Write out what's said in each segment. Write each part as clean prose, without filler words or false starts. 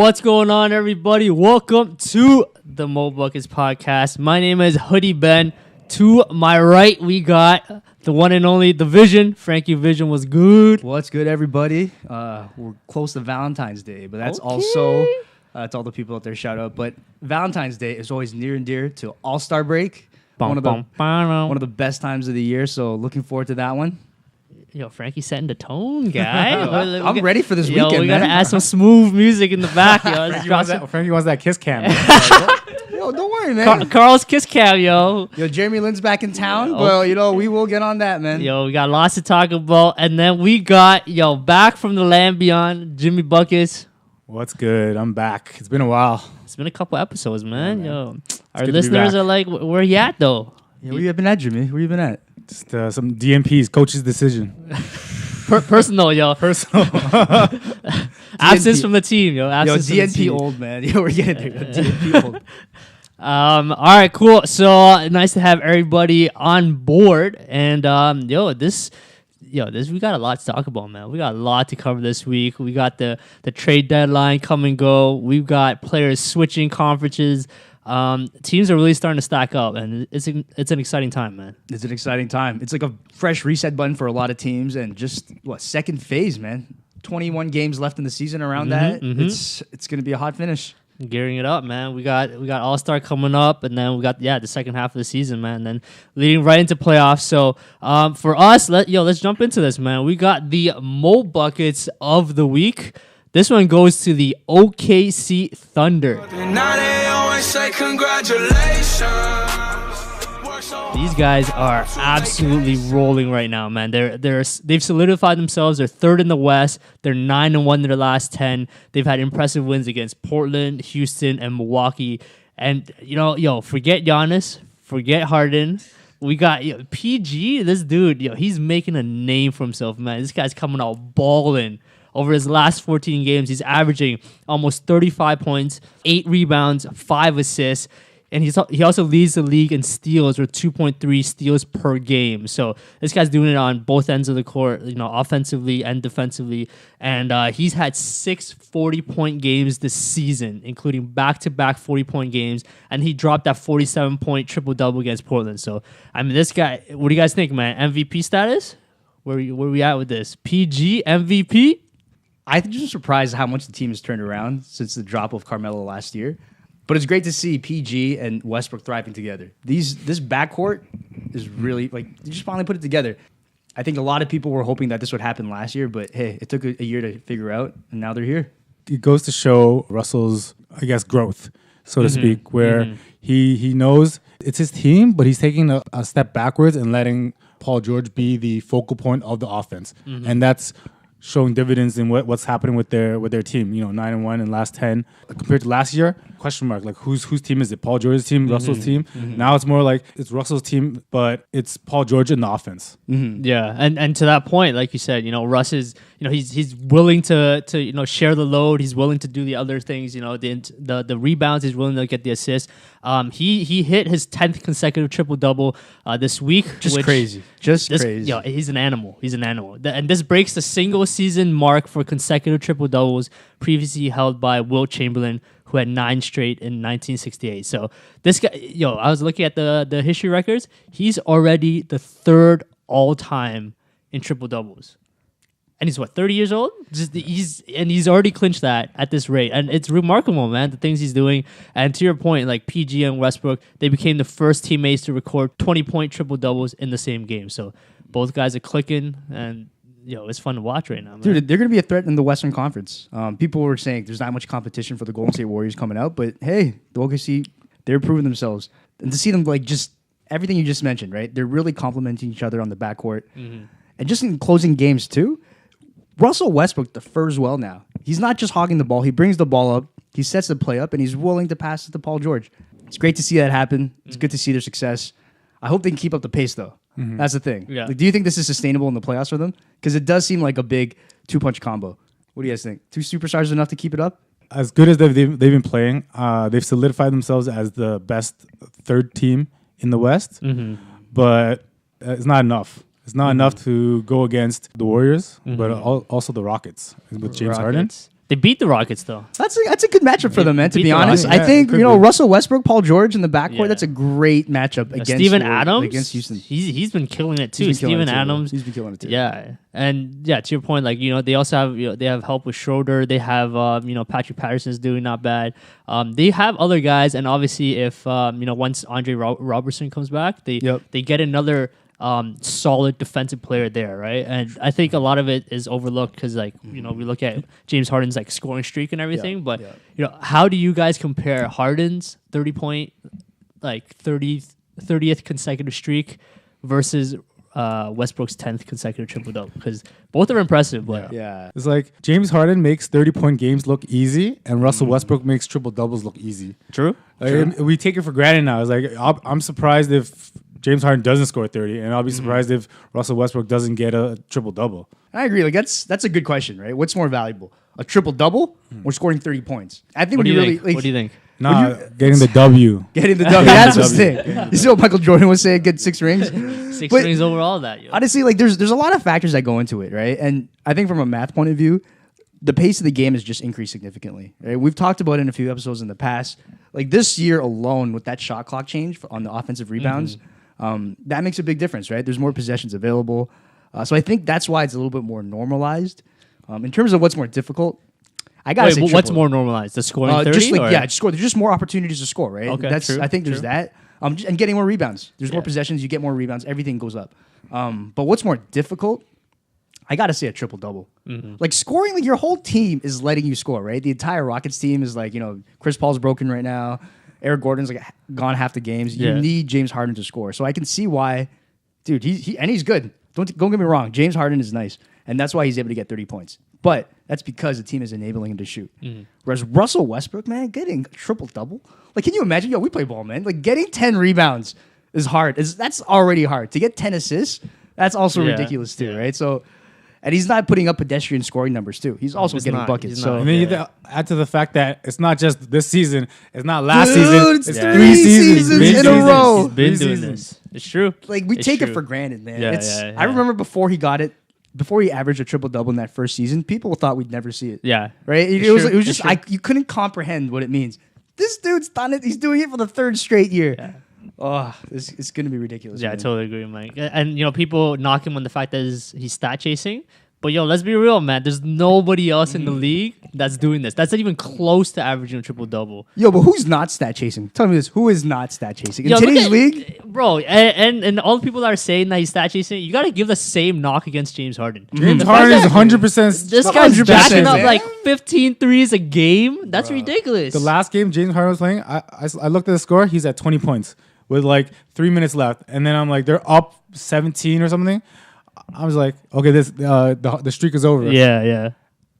What's going on, everybody? Welcome to the Mo Buckets podcast. My name is Hoodie Ben. To my right, we got the one and only The Vision. Frankie Vision was good. What's good, everybody? We're close to Valentine's Day, but that's also to all the people out there, shout out. But Valentine's Day is always near and dear to All-Star break. One of the best times of the year, so looking forward to that one. Yo, Frankie setting the tone, guy. I'm ready for this weekend, we gotta add some smooth music in the back, yo. Frankie wants that kiss cam. Yo, don't worry, man. Carl's kiss cam, yo. Yo, Jeremy Lin's back in town. Well, we will get on that, man. Yo, we got lots to talk about. And then we got, back from the land beyond, Jimmy Buckets. What's good? I'm back. It's been a while. It's been a couple episodes, man. Yo, our listeners are like, where you at, though? Yeah, where you been at, Jimmy? Where you been at? Just some DMPs, coach's decision. Personal, yo. Personal. Absence from the team, yo. Absence DNP old, man. Yo, we're getting there. DNP old. All right, cool. So nice to have everybody on board. And we got a lot to talk about, man. We got a lot to cover this week. We got the trade deadline come and go. We've got players switching conferences. Teams are really starting to stack up, and it's an exciting time, man. It's an exciting time. It's like a fresh reset button for a lot of teams, and just second phase, man. 21 games left in the season around that. It's going to be a hot finish. Gearing it up, man. We got All-Star coming up, and then we got the second half of the season, man. And then leading right into playoffs. So for us, let's jump into this, man. We got the Mo Buckets of the week. This one goes to the OKC Thunder. Now they always say congratulations. These guys are absolutely rolling right now, man. They've solidified themselves. They're third in the West. They're 9-1 in their last 10. They've had impressive wins against Portland, Houston, and Milwaukee. And forget Giannis, forget Harden. We got PG. This dude, he's making a name for himself, man. This guy's coming out balling. Over his last 14 games, he's averaging almost 35 points, 8 rebounds, 5 assists, and he also leads the league in steals with 2.3 steals per game. So this guy's doing it on both ends of the court, offensively and defensively. And he's had 6 40-point games this season, including back-to-back 40-point games, and he dropped that 47-point triple-double against Portland. So, I mean, this guy, what do you guys think, man? MVP status? Where we at with this? PG, MVP? I'm just surprised how much the team has turned around since the drop of Carmelo last year. But it's great to see PG and Westbrook thriving together. This backcourt is really, they just finally put it together. I think a lot of people were hoping that this would happen last year, but hey, it took a year to figure out, and now they're here. It goes to show Russell's, growth, so to speak, where he knows it's his team, but he's taking a step backwards and letting Paul George be the focal point of the offense. And that's showing dividends in what's happening with their team. 9-1 in last 10 compared to last year. Question mark, whose team is it? Paul George's team, Russell's team. Now it's more like it's Russell's team, but it's Paul George in the offense. Yeah, and to that point, like you said, Russ is he's willing to share the load. He's willing to do the other things. The rebounds. He's willing to get the assists. He hit his 10th consecutive triple double this week. Just crazy. He's an animal. And this breaks the single season mark for consecutive triple doubles previously held by Wilt Chamberlain, who had 9 straight in 1968. So this guy, I was looking at the history records. He's already the 3rd all-time in triple doubles. And he's 30 years old? He's already clinched that at this rate. And it's remarkable, man, the things he's doing. And to your point, PG and Westbrook, they became the first teammates to record 20-point triple doubles in the same game. So both guys are clicking, and it's fun to watch right now, man. Dude, they're going to be a threat in the Western Conference. People were saying there's not much competition for the Golden State Warriors coming out, but hey, the OKC, they're proving themselves. And to see them just everything you just mentioned, right? They're really complementing each other on the backcourt. And just in closing games too, Russell Westbrook defers well now. He's not just hogging the ball. He brings the ball up, he sets the play up, and he's willing to pass it to Paul George. It's great to see that happen. It's good to see their success. I hope they can keep up the pace, though. That's the thing. Yeah. Do you think this is sustainable in the playoffs for them? Because it does seem like a big 2-punch combo. What do you guys think? 2 superstars enough to keep it up? As good as they've been playing, they've solidified themselves as the best 3rd team in the West. But it's not enough. It's not enough to go against the Warriors, but also the Rockets with James Harden. They beat the Rockets though. That's a good matchup for them, man. To beat be the honest, Rockets. I think could be. Russell Westbrook, Paul George in the backcourt. Yeah. That's a great matchup against Steven Adams against Houston. He's been killing it too. He's been killing Steven it too. Adams. He's been killing it too. Yeah, and yeah, to your point, like they also have they have help with Schroeder. They have Patrick Patterson's doing not bad. They have other guys, and obviously if once Andre Robertson comes back, they get another solid defensive player there, right? And I think a lot of it is overlooked because we look at James Harden's scoring streak and everything, but how do you guys compare Harden's 30-point 30th consecutive streak versus Westbrook's 10th consecutive triple-double? Because both are impressive, but It's like James Harden makes 30-point games look easy, and Russell Westbrook makes triple-doubles look easy. True. We take it for granted now. It's like I'm surprised if James Harden doesn't score 30, and I'll be surprised if Russell Westbrook doesn't get a triple-double. I agree. That's a good question, right? What's more valuable, a triple-double or scoring 30 points? I think What do you think? really What do you think? Nah, getting the W. getting the W. That's what's thing. You see what Michael Jordan was saying? Get 6 rings. Six But rings over all that. Yo. honestly, there's a lot of factors that go into it, right? And I think from a math point of view, the pace of the game has just increased significantly. Right? We've talked about it in a few episodes in the past. Like this year alone, with that shot clock change on the offensive rebounds, that makes a big difference, right? There's more possessions available. So I think that's why it's a little bit more normalized. In terms of what's more difficult, I gotta say what's triple. more normalized? The scoring 30? Just or? just score. There's just more opportunities to score, right? Okay, That's true, I think there's true. that. And getting more rebounds. There's more possessions. You get more rebounds. Everything goes up. But what's more difficult? I gotta say a triple double. Like scoring, like your whole team is letting you score, right? The entire Rockets team is like, Chris Paul's broken right now. Eric Gordon's gone half the games. You need James Harden to score. So I can see why, dude. He's good. Don't get me wrong. James Harden is nice, and that's why he's able to get 30 points. But that's because the team is enabling him to shoot. Whereas Russell Westbrook, man, getting triple double. Like, can you imagine? Yo, we play ball, man. Like getting 10 rebounds is hard. That's already hard. To get 10 assists, that's also ridiculous too, right? So. And he's not putting up pedestrian scoring numbers too. He's also getting buckets. So And then you add to the fact that it's not just this season. It's not last Dude, season. it's It's 3 seasons in a row. He's been Three doing seasons. this. It's true. like we It's take true. it for granted, man. Yeah, I remember before he got it, before he averaged a triple double in that first season, people thought we'd never see it. Yeah. Right? It's It was true. just you couldn't comprehend what it means. This dude's done it. He's doing it for the 3rd straight year. Yeah. Oh, it's gonna be ridiculous. Yeah, I man. totally agree, Mike. And people knock him on the fact that he's stat chasing. But let's be real, man. There's nobody else in the league that's doing this. That's not even close to averaging a triple double. Yo, but who's not stat chasing? Tell me this. Who is not stat chasing in today's league? Bro? And all the people that are saying that he's stat chasing, you got to give the same knock against James Harden. James The Harden is fact that 100%. This guy's 100%, jacking up man. like 15 threes a game. That's ridiculous. The last game James Harden was playing, I looked at the score. He's at 20 points with like 3 minutes left, and then I'm like, they're up 17 or something. I was like, okay, this the streak is over. Yeah.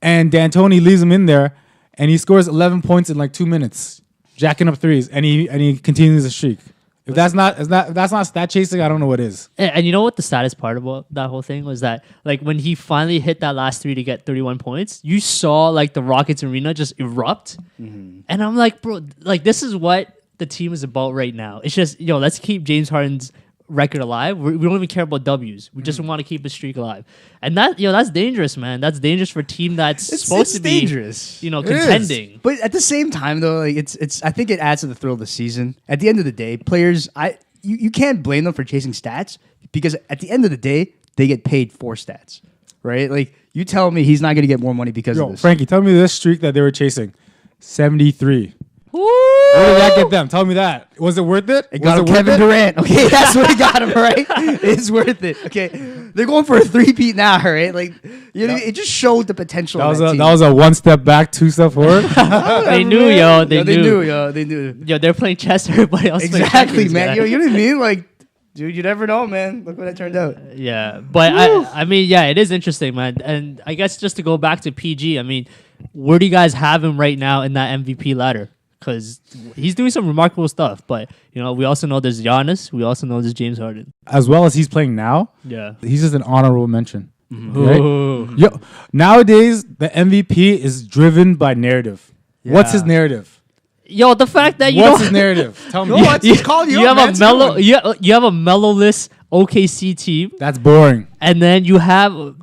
And D'Antoni leaves him in there, and he scores 11 points in like 2 minutes, jacking up threes, and he continues the streak. If that's not stat chasing, I don't know what is. And you know what the saddest part about that whole thing was that like when he finally hit that last 3 to get 31 points, you saw like the Rockets arena just erupt, and I'm like, bro, like this is what the team is about right now. It's just let's keep James Harden's record alive. We don't even care about W's. We just want to keep his streak alive, and that's dangerous, man. That's dangerous for a team that's supposed to be dangerous. Contending. But at the same time, though, like it's. I think it adds to the thrill of the season. At the end of the day, players, you can't blame them for chasing stats because at the end of the day, they get paid for stats, right? Like you tell me he's not going to get more money because of this. Frankie, tell me this streak that they were chasing, 73. What did that get them? Tell me that. Was it worth it? It got him Kevin Durant. Okay, that's what it got him, right? It's worth it. Okay, they're going for a 3-peat now, right? Like, it just showed the potential. That of that team. was a 1 step back, 2 step forward. They knew, yo. They knew. They knew. Yo, they're playing chess. Everybody else playing Exactly, checkers, man. Yo, you know what I mean? Like, dude, you never know, man. Look what it turned out. Yeah, but I mean, yeah, it is interesting, man. And I guess just to go back to PG, I mean, where do you guys have him right now in that MVP ladder? Because he's doing some remarkable stuff. But, we also know there's Giannis. We also know there's James Harden. As well as he's playing now, Yeah. he's just an honorable mention. Ooh. Right? Yo, nowadays, the MVP is driven by narrative. What's his narrative? Yo, the fact that you What's don't his narrative? Tell me. It's called you have a mellow you have a mellowless OKC team, That's boring. and then you have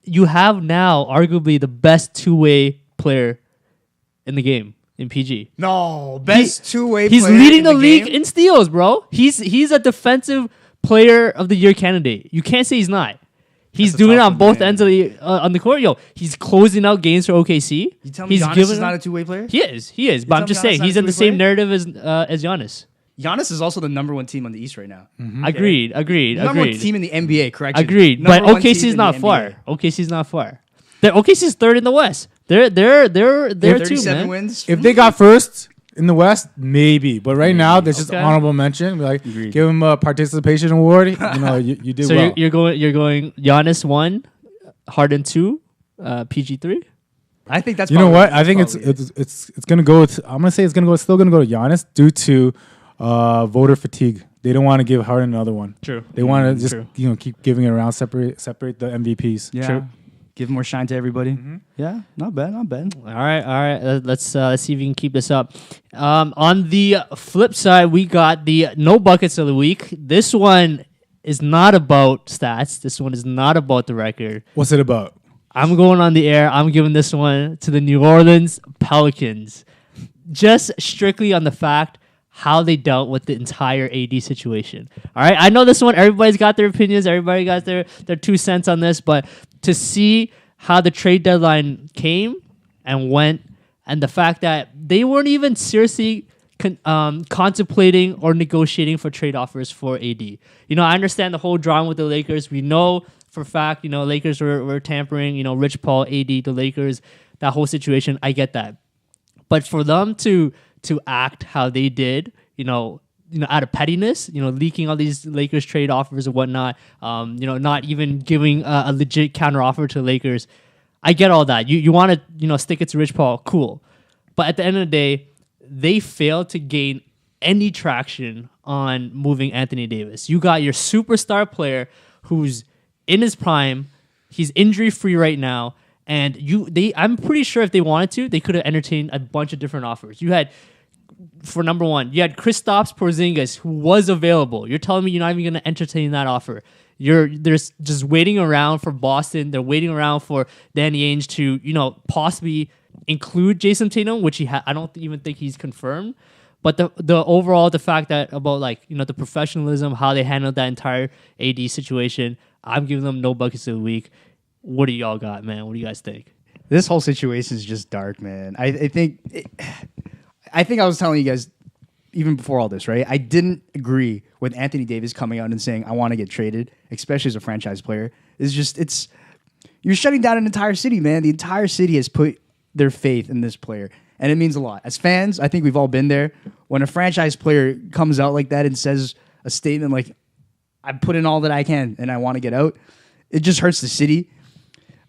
now arguably the best two-way player in the game in PG. No, best two-way He's player leading in the league game? in steals, bro. He's a defensive player of the year candidate. You can't say he's not. He's That's a doing it tough on one, both man. ends of the on the court. Yo, he's closing out games for OKC. You tell me he's Giannis giving is them- not a two-way player? He is. But tell I'm just me Giannis saying not he's a in the two-way same narrative as Giannis. Giannis is also the number one team on the East right now. Agreed. Number one team in the NBA, correct? Agreed. But OKC's not far. OKC's not far. OKC's third in the West. They're there too, 37 man. wins. If they got first in the West, maybe. But right now, there's just Okay. honorable mention. Like, Agreed. give him a participation award. You did So well. you're going Giannis 1, Harden 2, PG 3. I think that's You know probably- what? I think that's probably it. it's gonna go. I'm gonna say still gonna go to Giannis due to voter fatigue. They don't want to give Harden another one. True. They want to just True. keep giving it around, separate the MVPs. Yeah. True. Give more shine to everybody. Yeah, not bad. All right. Let's see if we can keep this up. On the flip side, we got the no buckets of the week. This one is not about stats. This one is not about the record. What's it about? I'm going on the air. I'm giving this one to the New Orleans Pelicans. Just strictly on the fact how they dealt with the entire AD situation. All right. I know this one, everybody's got their opinions. Everybody got their 2 cents on this. But to see how the trade deadline came and went, and the fact that they weren't even seriously contemplating or negotiating for trade offers for AD. I understand the whole drama with the Lakers. We know for a fact, Lakers were tampering, Rich Paul, AD, the Lakers, that whole situation. I get that. But for them to act how they did, out of pettiness, leaking all these Lakers trade offers and whatnot, not even giving a legit counter offer to the Lakers. I get all that. You want to, stick it to Rich Paul, cool. But at the end of the day, they failed to gain any traction on moving Anthony Davis. You got your superstar player who's in his prime. He's injury-free right now. And I'm pretty sure if they wanted to, they could have entertained a bunch of different offers. You had, for number one, you had Kristaps Porzingis, who was available. You're telling me you're not even going to entertain that offer. They're just waiting around for Boston. They're waiting around for Danny Ainge to, possibly include Jason Tatum, which I don't even think he's confirmed. But the overall, the fact that about the professionalism, how they handled that entire AD situation, I'm giving them no buckets of the week. What do y'all got, man? What do you guys think? This whole situation is just dark, man. I think I was telling you guys even before all this, right? I didn't agree with Anthony Davis coming out and saying I want to get traded, especially as a franchise player. You're shutting down an entire city, man. The entire city has put their faith in this player, and it means a lot. As fans, I think we've all been there. When a franchise player comes out like that and says a statement like, I put in all that I can and I want to get out, it just hurts the city.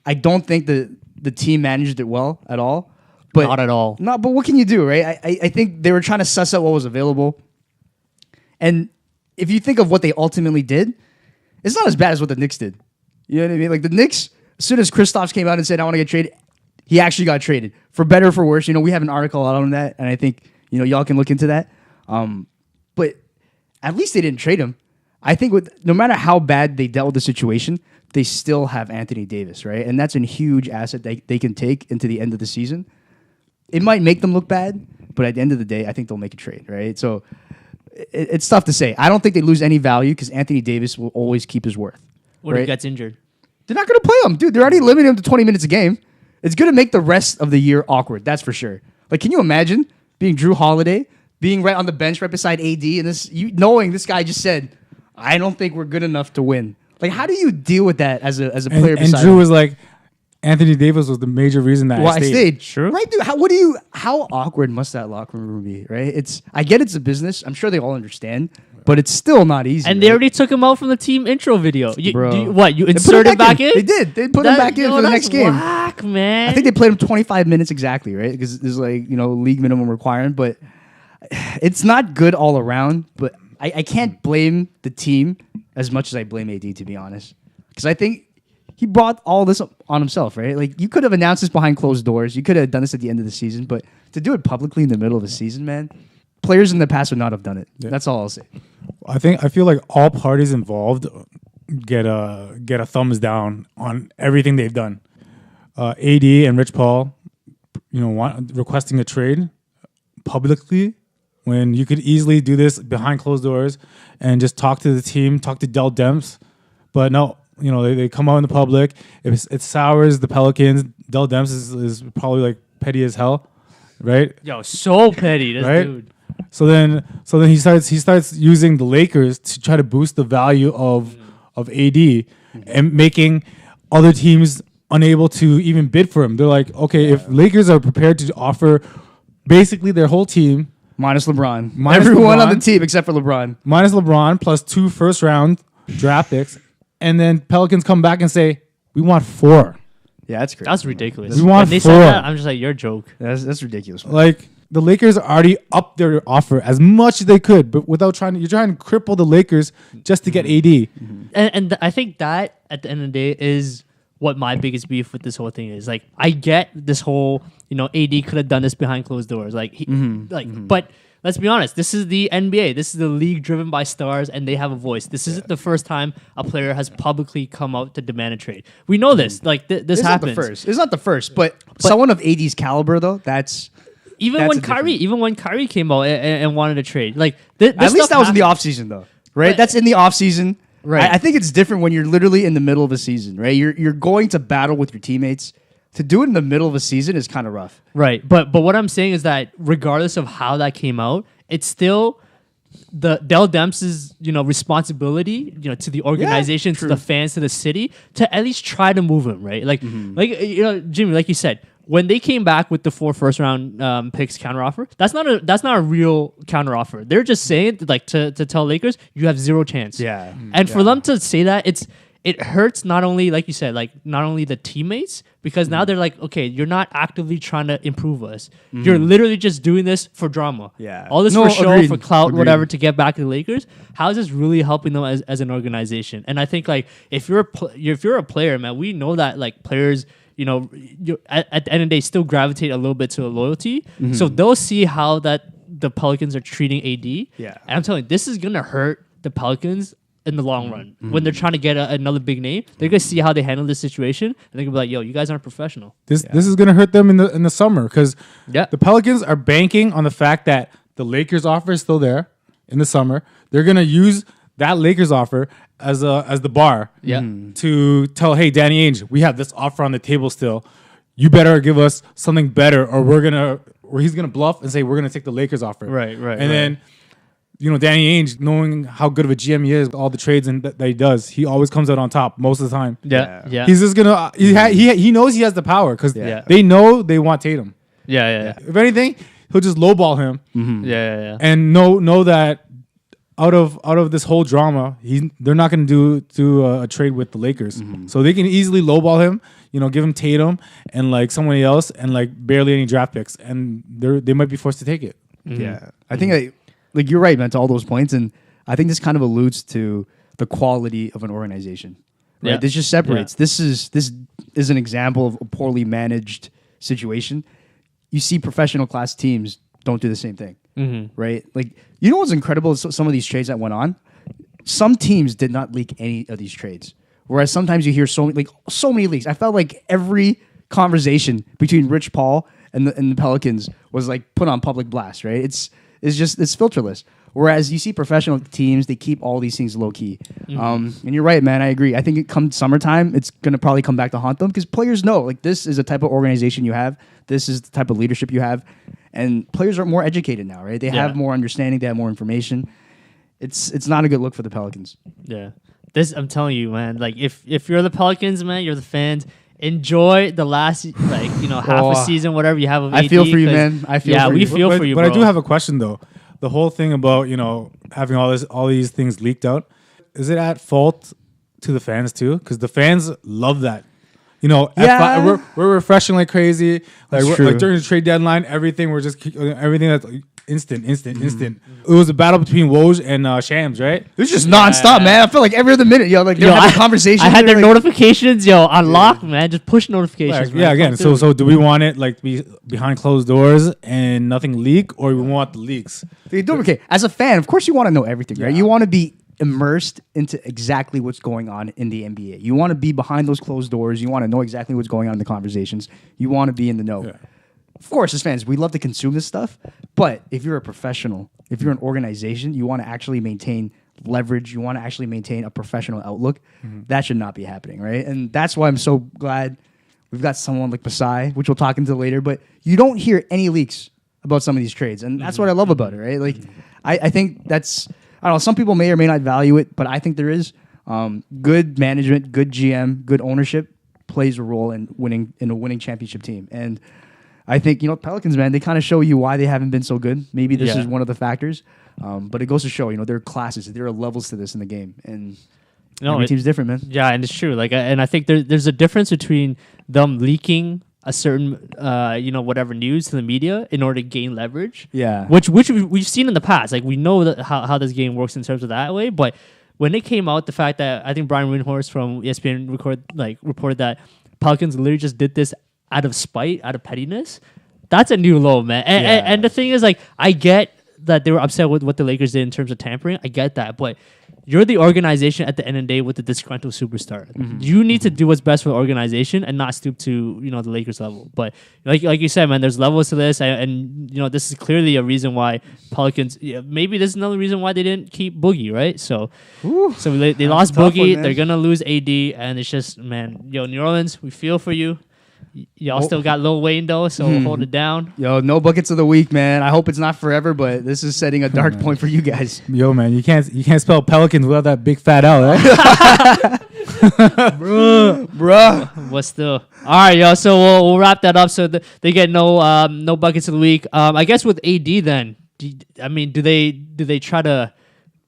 I don't think the team managed it well at all. But Not at all. No, but what can you do, right? I think they were trying to suss out what was available. And if you think of what they ultimately did, it's not as bad as what the Knicks did. You know what I mean? Like the Knicks, as soon as Kristaps came out and said, I want to get traded, he actually got traded. For better or for worse, we have an article out on that, and I think, y'all can look into that. But at least they didn't trade him. I think no matter how bad they dealt with the situation, they still have Anthony Davis, right? And that's a huge asset they can take into the end of the season. It might make them look bad, but at the end of the day, I think they'll make a trade, right? So it's tough to say. I don't think they lose any value because Anthony Davis will always keep his worth. What if right? he gets injured? They're not going to play him. Dude, they're already limiting him to 20 minutes a game. It's going to make the rest of the year awkward, that's for sure. Like, can you imagine being Drew Holiday, being right on the bench right beside AD, and knowing this guy just said, I don't think we're good enough to win. Like, how do you deal with that as a player? And Drew was like, Anthony Davis was the major reason that I stayed. Sure. Right, dude. How awkward must that locker room be, right? I get it's a business. I'm sure they all understand, but it's still not easy. And they already took him out from the team intro video. Bro. You They put him inserted back in? They did. They put him back in for the next game. Whack, man. I think they played him 25 minutes exactly, right? Because there's league minimum requirement, but it's not good all around. But I can't blame the team as much as I blame AD, to be honest. Because I think he brought all this on himself, right? Like, you could have announced this behind closed doors. You could have done this at the end of the season, but to do it publicly in the middle of a season, man, players in the past would not have done it. Yeah. That's all I'll say. I feel like all parties involved get a thumbs down on everything they've done. AD and Rich Paul requesting a trade publicly when you could easily do this behind closed doors and just talk to the team, talk to Dell Demps. But no, they come out in the public. It sours the Pelicans. Dell Demps is probably like petty as hell, right? Yo, so petty, this right? dude. So then he starts using the Lakers to try to boost the value of AD and making other teams unable to even bid for him. They're like, okay, if Lakers are prepared to offer basically their whole team minus LeBron, everyone on the team except for LeBron, minus LeBron plus 2 first-round draft picks, and then Pelicans come back and say, we want 4. Yeah, that's crazy. That's ridiculous. We want when they 4. said that, I'm just like, you're a joke. That's ridiculous. Man. Like, the Lakers already upped their offer as much as they could, but without you're trying to cripple the Lakers just to get AD. And I think that at the end of the day is what my biggest beef with this whole thing is. Like, I get this whole, AD could have done this behind closed doors. Like, but let's be honest, this is the NBA. This is the league driven by stars, and they have a voice. This isn't the first time a player has publicly come out to demand a trade. We know this. Like, this happens. It's not the first, but someone of AD's caliber, though, that's... Even when Kyrie came out and wanted a trade. Like, at least that was in the offseason, though, right? That's in the offseason. Right. I think it's different when you're literally in the middle of a season, right? You're going to battle with your teammates. To do it in the middle of a season is kind of rough. Right. But what I'm saying is that regardless of how that came out, it's still the Dell Demps' responsibility, to the organization, to the fans, to the city, to at least try to move him, right? Like, Jimmy, like you said, when they came back with the 4 first-round picks counteroffer, that's not a real counteroffer. They're just saying like to tell Lakers you have 0 chance. Yeah. And for them to say that, it hurts not only, like you said, like not only the teammates, because now they're like, okay, you're not actively trying to improve us. You're literally just doing this for drama. Yeah. All this for show, agreed. for clout, Agreed. whatever, to get back to the Lakers. How is this really helping them as an organization? And I think like if you're a player, man, we know that like players, at the end of the day, still gravitate a little bit to loyalty. So they'll see how that the Pelicans are treating AD. Yeah. And I'm telling you, this is gonna hurt the Pelicans in the long run. When they're trying to get another big name, they're gonna see how they handle this situation, and they're gonna be like, "Yo, you guys aren't professional." This is gonna hurt them in the summer because Yeah. the Pelicans are banking on the fact that the Lakers offer is still there in the summer. They're gonna use that Lakers offer as the bar to tell, hey, Danny Ainge, we have this offer on the table still. You better give us something better, or he's gonna bluff and say we're gonna take the Lakers offer. Right. And then Danny Ainge, knowing how good of a GM he is, all the trades that he does, he always comes out on top most of the time. Yeah. He's just gonna he knows he has the power because they know they want Tatum. Yeah. If anything, he'll just lowball him. Yeah. And know that out of this whole drama, they're not going to do a trade with the Lakers, so they can easily lowball him. Give him Tatum and like somebody else and like barely any draft picks, and they might be forced to take it. Yeah, I think like you're right, man, to all those points, and I think this kind of alludes to the quality of an organization. Right, Yeah. this just separates. This is an example of a poorly managed situation. You see, professional class teams don't do the same thing. Right? Like, what's incredible is some of these trades that went on? Some teams did not leak any of these trades. Whereas sometimes you hear so many leaks. I felt like every conversation between Rich Paul and the Pelicans was like put on public blast, right? It's filterless. Whereas you see professional teams, they keep all these things low key. And you're right, man. I agree. I think it comes summertime, it's gonna probably come back to haunt them because players know like this is the type of organization you have. This is the type of leadership you have, and players are more educated now, right? They have more understanding. They have more information. It's not a good look for the Pelicans. Yeah. I'm telling you, man. Like if you're the Pelicans, man, you're the fans. Enjoy the last half a season, whatever you have of AD. I feel for you, man. I feel for we you. feel for you, But bro. I do have a question though. The whole thing about having all these things leaked out, is it at fault to the fans too? Because the fans love that. We're refreshing like crazy. Like during the trade deadline, everything that's like, instant. It was a battle between Woj and Shams, right? It was just nonstop, man. I feel like every other minute, they're having conversations. I had their like, notifications, on lock, man. Just push notifications. Yeah, again. So do we want it like to be behind closed doors and nothing leak, or we want the leaks? Okay, as a fan, of course you want to know everything, right? You want to be immersed into exactly what's going on in the NBA. You want to be behind those closed doors. You want to know exactly what's going on in the conversations. You want to be in the know. Yeah. of course, as fans, we love to consume this stuff. But if you're a professional, if you're an organization, you want to actually maintain leverage, you want to actually maintain a professional outlook, that should not be happening, right? And that's why I'm so glad we've got someone like Masai, which we'll talk into later, but you don't hear any leaks about some of these trades. And that's what I love about it, right? Like, I think that's, I don't know, some people may or may not value it, but I think there is. Good management, good GM, good ownership plays a role in a winning championship team. And I think, Pelicans, man, they kind of show you why they haven't been so good. Maybe this is one of the factors. But it goes to show, there are classes, there are levels to this in the game. And every team's different, man. Yeah, and it's true. Like, and I think there's a difference between them leaking a certain, whatever news to the media in order to gain leverage. Yeah. Which we've seen in the past. Like, we know that how this game works in terms of that way. But when it came out, the fact that I think Brian Windhorst from ESPN reported that Pelicans literally just did this out of spite, out of pettiness, that's a new low, man. And the thing is, like, I get that they were upset with what the Lakers did in terms of tampering. I get that, but you're the organization at the end of the day with the disgruntled superstar. You need to do what's best for the organization and not stoop to the Lakers level. But like you said, man, there's levels to this, and this is clearly a reason why Pelicans. Maybe this is another reason why they didn't keep Boogie, right? So they lost Boogie. They're gonna lose AD, and it's just, man, New Orleans, we feel for you. Y'all still got Lil Wayne though, so hold it down. Yo, no buckets of the week, man. I hope it's not forever, but this is setting a dark point for you guys. Yo, man, you can't spell Pelicans without that big fat L, right? Bruh. What's still all right, yo? So we'll wrap that up. So they get no buckets of the week. I guess with AD then, do they try to?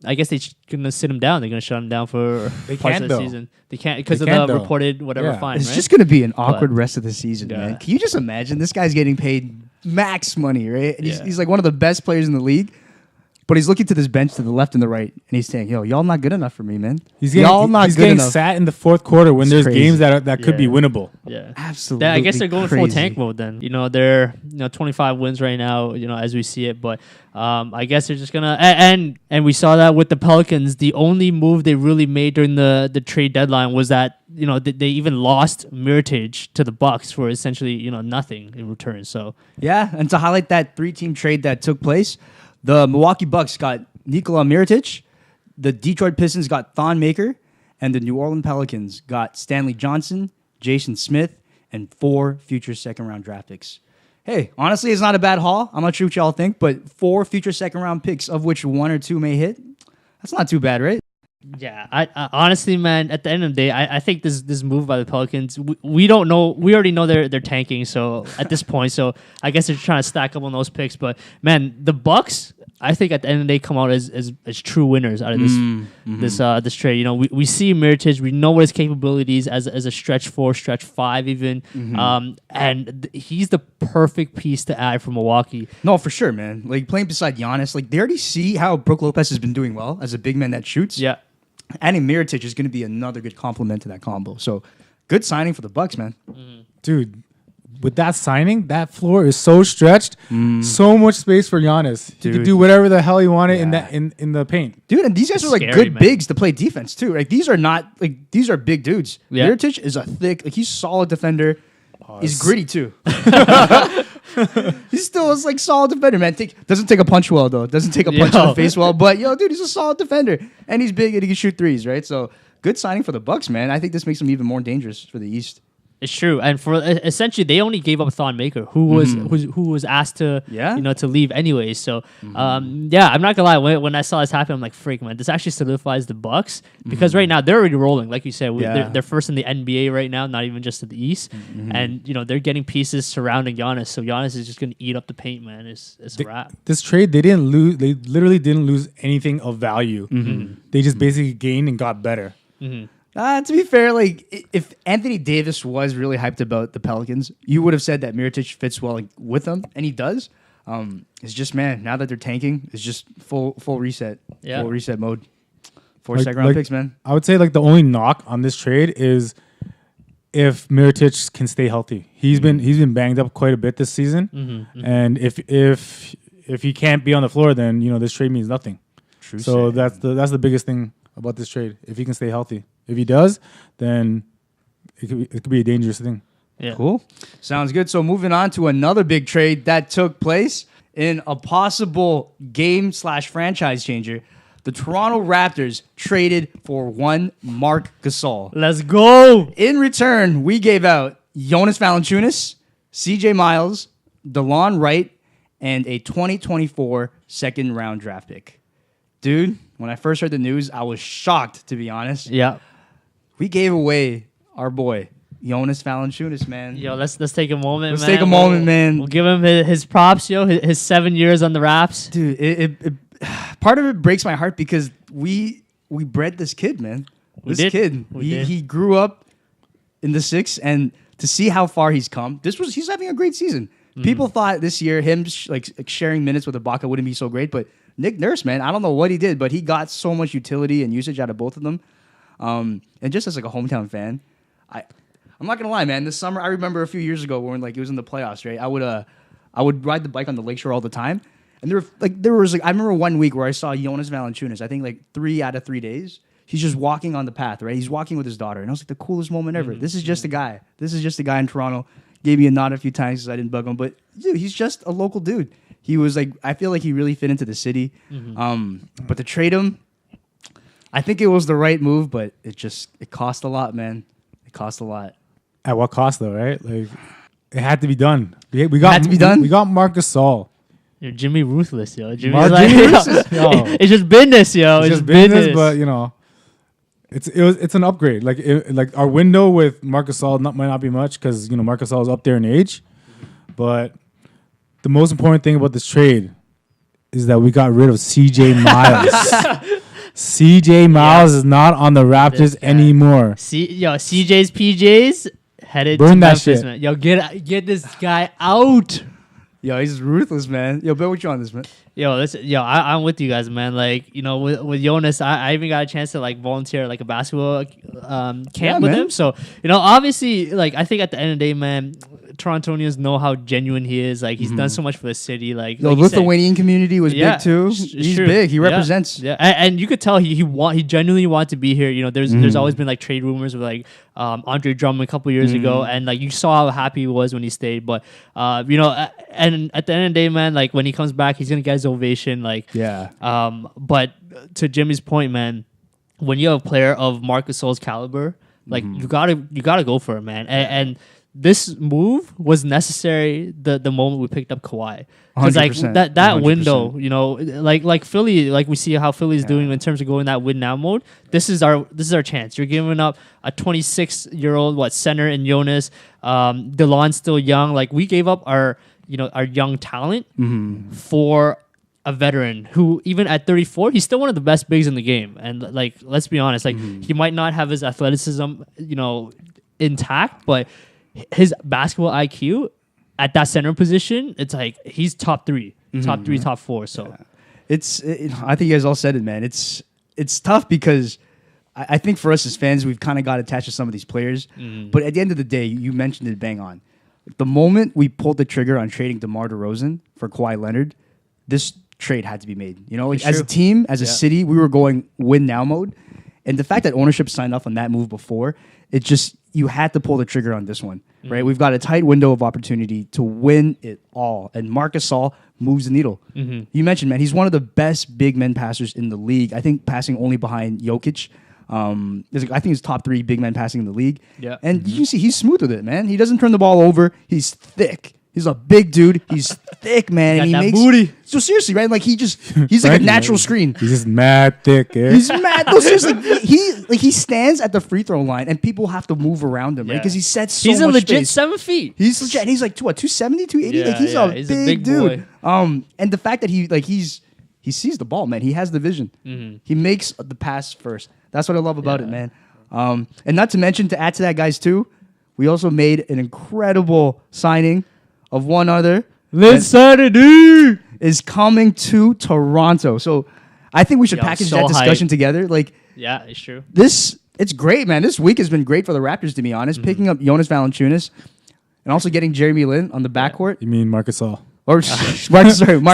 I guess they're gonna sit him down. They're gonna shut him down for parts of the season. They can't because of the reported fine. It's right? just gonna be an awkward rest of the season, man. Can you just imagine this guy's getting paid max money, right? And he's like one of the best players in the league, but he's looking to this bench to the left and the right, and he's saying, "Yo, y'all not good enough for me, man. He's getting sat in the fourth quarter when there's games that could be winnable. Yeah, absolutely. I guess they're going full tank mode then. They're 25 wins right now. As we see it, but I guess they're just gonna and we saw that with the Pelicans. The only move they really made during the trade deadline was that they even lost Mirotic to the Bucks for essentially nothing in return. So yeah, and to highlight that 3-team trade that took place, the Milwaukee Bucks got Nikola Mirotic, the Detroit Pistons got Thon Maker, and the New Orleans Pelicans got Stanley Johnson, Jason Smith, and 4 future second-round draft picks. Hey, honestly, it's not a bad haul. I'm not sure what y'all think, but 4 future second-round picks, of which 1 or 2 may hit, that's not too bad, right? Yeah, I honestly, man, at the end of the day, I think this move by the Pelicans, we don't know. We already know they're tanking. So at this point, so I guess they're trying to stack up on those picks. But man, the Bucks, I think at the end of the day, come out as true winners out of this trade. We see Mirotic, we know what his capabilities as a stretch 4, stretch 5, even, and he's the perfect piece to add for Milwaukee. No, for sure, man. Like playing beside Giannis, like they already see how Brook Lopez has been doing well as a big man that shoots. Yeah. Adding Mirotic is going to be another good complement to that combo. So, good signing for the Bucks, man. Dude, with that signing, that floor is so stretched. So much space for Giannis. He could do whatever the hell he wanted in the paint. Dude, and these guys are like Scary, good man. bigs to play defense too. Like these are not like these are big dudes. Yeah. Mirotic is a thick, like he's a solid defender. He's gritty too. He's still a like solid defender, man. Doesn't take a punch well though. Doesn't take a punch in the face well. But dude, he's a solid defender, and he's big and he can shoot threes, right? So good signing for the Bucks, man. I think this makes them even more dangerous for the East. It's true, and for essentially they only gave up Thon Maker, who was asked to to leave anyways. So I'm not gonna lie. When I saw this happen, I'm like, freak, man, this actually solidifies the Bucks because right now they're already rolling, like you said. They're first in the NBA right now, not even just in the East, and they're getting pieces surrounding Giannis. So Giannis is just gonna eat up the paint, man. It's a wrap. This trade, they didn't lose. They literally didn't lose anything of value. They just basically gained and got better. To be fair, like if Anthony Davis was really hyped about the Pelicans, you would have said that Mirotic fits well with them, and he does. It's just, man, now that they're tanking, it's just full reset, full reset mode. 4 second-round picks, man. I would say like the only knock on this trade is if Mirotic can stay healthy. He's been banged up quite a bit this season, and if he can't be on the floor, then this trade means nothing. True. So that's the biggest thing about this trade. If he can stay healthy. If he does, then it could be a dangerous thing. Yeah. Cool. Sounds good. So moving on to another big trade that took place in a possible game/franchise changer. The Toronto Raptors traded for one Marc Gasol. Let's go. In return, we gave out Jonas Valanciunas, CJ Miles, DeLon Wright, and a 2024 second-round draft pick. Dude, when I first heard the news, I was shocked, to be honest. Yeah. We gave away our boy, Jonas Valanciunas, man. Yo, let's take a moment, Let's man. take a moment, man. We'll give him his props, yo. His 7 years on the Raps. Dude, it part of it breaks my heart because we bred this kid, man. We This did. kid, We did. he grew up in the six, and to see how far he's come, he's having a great season. People thought this year him sharing minutes with Ibaka wouldn't be so great, but Nick Nurse, man, I don't know what he did, but he got so much utility and usage out of both of them. And just as like a hometown fan, I'm not gonna lie, man. This summer, I remember a few years ago when it was in the playoffs, right? I would ride the bike on the lakeshore all the time. And there was I remember one week where I saw Jonas Valanciunas. I think 3 out of 3 days, he's just walking on the path, right? He's walking with his daughter, and I was like, the coolest moment ever. This is just a guy. This is just a guy in Toronto. Gave me a nod a few times because I didn't bug him, but dude, he's just a local dude. He was I feel like he really fit into the city. But to trade him, I think it was the right move, but it cost a lot, man. It cost a lot. At what cost, though, right? Like, it had to be done. We got had to be done? We got Marc Gasol. You're Jimmy Ruthless, yo. Jimmy's Jimmy Ruthless, yo. It's just business, yo. It's just business, but it's an upgrade. Like our window with Marc Gasol might not be much because Marc Gasol is up there in age, but the most important thing about this trade is that we got rid of CJ Miles. CJ Miles is not on the Raptors anymore. CJ's PJs headed Burn to that Memphis, shit. man. Yo, get this guy out. Yo, he's ruthless, man. Yo, Bill, what you on this, man? I'm with you guys, man. With Jonas, I even got a chance to volunteer a basketball camp with man. him. So obviously, I think at the end of the day, man, Torontonians know how genuine he is. He's done so much for the city. The Lithuanian community was big too. He's true. big. He Yeah. represents. Yeah, and you could tell he genuinely wanted to be here. There's always been trade rumors with Andre Drummond a couple years ago, and you saw how happy he was when he stayed. But and at the end of the day, man, when he comes back, he's gonna get his ovation. But to Jimmy's point, man, when you have a player of Marc Gasol's caliber, you gotta go for it, man. And this move was necessary the moment we picked up Kawhi. Because 100%, that 100%. window, Philly, we see how Philly's doing in terms of going that win now mode. This is our chance. You're giving up a 26-year-old center in Jonas. DeLon's still young. We gave up our young talent for a veteran who, even at 34, he's still one of the best bigs in the game. And let's be honest, he might not have his athleticism, intact, but his basketball IQ at that center position, it's he's top 3, top 4. So I think you guys all said it, man. It's tough because I think for us as fans, we've kind of got attached to some of these players. But at the end of the day, you mentioned it bang on. The moment we pulled the trigger on trading DeMar DeRozan for Kawhi Leonard, this trade had to be made. As a team, as a city, we were going win now mode. And the fact that ownership signed off on that move before, you had to pull the trigger on this one, right? We've got a tight window of opportunity to win it all. And Marc Gasol moves the needle. You mentioned, man, he's one of the best big men passers in the league. I think passing only behind Jokic. I think he's top 3 big men passing in the league. Yeah. And you see, he's smooth with it, man. He doesn't turn the ball over. He's thick. He's a big dude. He's thick, man. Got and he that makes booty. So seriously, right? He's like a natural screen. He's just mad thick. Yeah. He's mad. No, seriously, he stands at the free throw line and people have to move around him, right? Because he sets so much he's a legit space. 7 feet. He's legit. And he's 270, 280. Yeah, He's a a big dude. boy. And the fact that he sees the ball, man. He has the vision. He makes the pass first. That's what I love about it, man. And not to mention, to add to that, guys, too, we also made an incredible signing of one other. Linsanity is coming to Toronto. So I think we should package that discussion together. Yeah, it's true. It's great, man. This week has been great for the Raptors, to be honest. Picking up Jonas Valanciunas and also getting Jeremy Lin on the backcourt. You mean Marc Gasol? Or Marc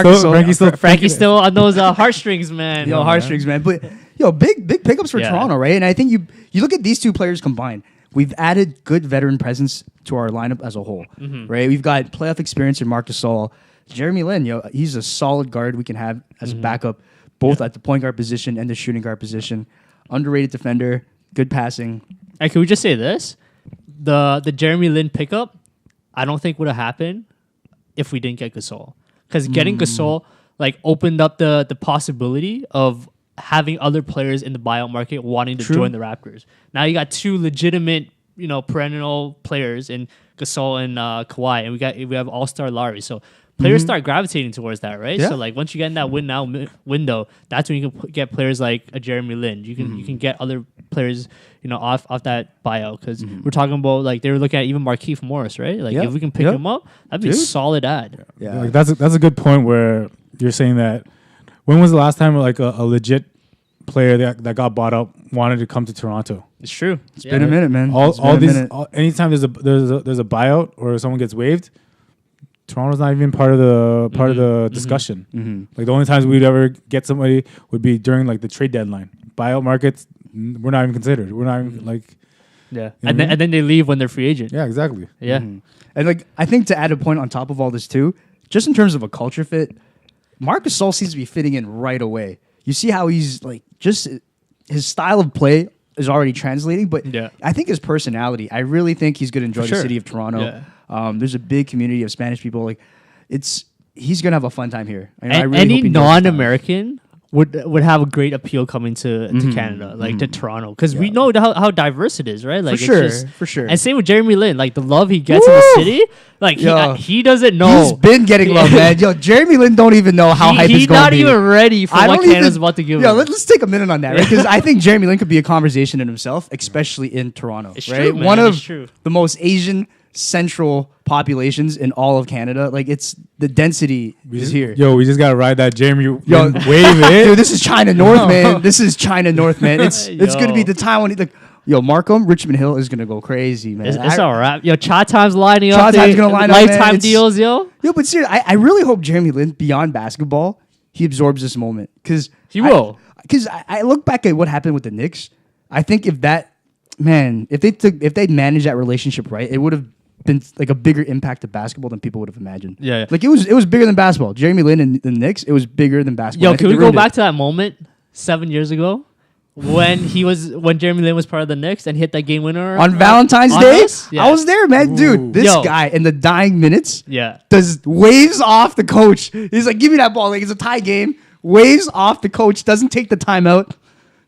Gasol. Frankie's still on those heartstrings, man. Heartstrings, man. But big pickups for Toronto, right? And I think you look at these two players combined. we've added good veteran presence to our lineup as a whole, right? We've got playoff experience in Marc Gasol. Jeremy Lin, he's a solid guard we can have as a backup, both at the point guard position and the shooting guard position. Underrated defender, good passing. And can we just say this? The Jeremy Lin pickup, I don't think would have happened if we didn't get Gasol. Because getting Gasol opened up the possibility of having other players in the buyout market wanting to join the Raptors. Now you got two legitimate, perennial players in Gasol and Kawhi, and we have All-Star Lowry. So players start gravitating towards that, right? Yeah. So once you get in that win now window, that's when you can get players like a Jeremy Lin. You can get other players, off that buyout, because we're talking about they were looking at even Markieff Morris, right? If we can pick him up, that'd be a solid ad. Yeah, that's a good point where you're saying that. When was the last time a legit player that got bought up wanted to come to Toronto? It's true. It's been a minute, man. Anytime there's a buyout or someone gets waived, Toronto's not even part of the discussion. The only times we'd ever get somebody would be during the trade deadline. Buyout markets, we're not even considered. We're not even yeah. And then they leave when they're free agent. Yeah, exactly. Yeah. And I think to add a point on top of all this too, just in terms of a culture fit, Marc Gasol seems to be fitting in right away. You see how he's just his style of play is already translating, but I think his personality, I really think he's going to enjoy the city of Toronto. Yeah. There's a big community of Spanish people. He's going to have a fun time here. I really any non-American would have a great appeal coming to Canada, to Toronto, because we know how diverse it is, right? For sure. And same with Jeremy Lin, the love he gets in the city, he doesn't know. He's been getting love, man. Jeremy Lin don't even know how hype is going to be. He's not even ready for what Canada's about to give him. Let's take a minute on that, right? Because I think Jeremy Lin could be a conversation in himself, especially in Toronto, it's right? True, man. One of the most Asian central populations in all of Canada. It's the density is here. We just gotta ride that Jeremy wave it. Dude, this is China North, man. This is China North, man. It's gonna be the time when Markham, Richmond Hill is gonna go crazy, man. It's all right. Cha Time's lining up. Cha Time's gonna line up, lifetime deals, yo. But seriously, I really hope Jeremy Lin, beyond basketball, he absorbs this moment, because he will. Because I look back at what happened with the Knicks. I think if they'd managed that relationship right, it would have been a bigger impact to basketball than people would have imagined. Yeah. It was bigger than basketball. Jeremy Lin and the Knicks, it was bigger than basketball. Yo, can we go back to that moment 7 years ago when Jeremy Lin was part of the Knicks and hit that game winner on Valentine's Day? Yeah. I was there, man. Dude, this guy in the dying minutes does waves off the coach. He's like, give me that ball. It's a tie game. Waves off the coach, doesn't take the timeout,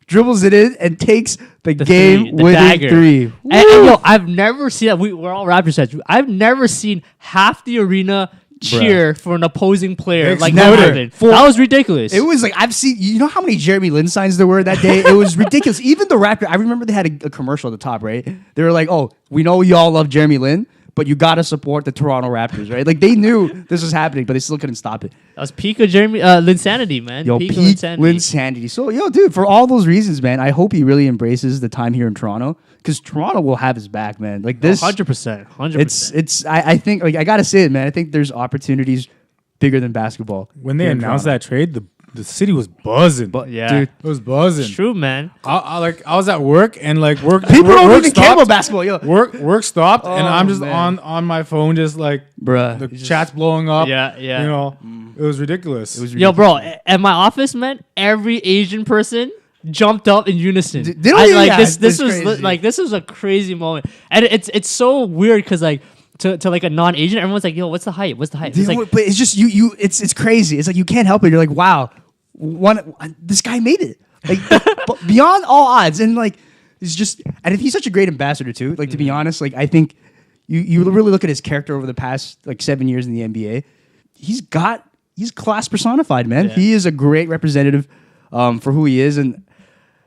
dribbles it in, and takes the game-winning three. And I've never seen that. We're all Raptors fans. I've never seen half the arena cheer for an opposing player Never. that was ridiculous. It was I've seen, how many Jeremy Lin signs there were that day? It was ridiculous. Even the Raptors, I remember they had a commercial at the top, right? They were like, oh, we know y'all love Jeremy Lin, but you got to support the Toronto Raptors, right? They knew this was happening, but they still couldn't stop it. That was peak of Linsanity, man. Peak Linsanity. So, dude, for all those reasons, man, I hope he really embraces the time here in Toronto, because Toronto will have his back, man. 100%. It's. I think, I got to say it, man. I think there's opportunities bigger than basketball. When they announced that trade, the city was buzzing. Dude, it was buzzing. It's true, man. I was at work and work. People don't work even care about basketball. Yo, work stopped and I'm just on my phone, just bruh, the chat's blowing up. Yeah. It was ridiculous. Yo, bro, at my office, man, every Asian person jumped up in unison. This was a crazy moment, and it's so weird because to a non-Asian, everyone's like, yo, what's the hype? It's but it's just you it's crazy. It's you can't help it. You're like, wow, this guy made it. Beyond all odds. And it's just, and he's such a great ambassador too. To be honest, I think you really look at his character over the past 7 years in the NBA. He's class personified, man. Yeah. He is a great representative for who he is, and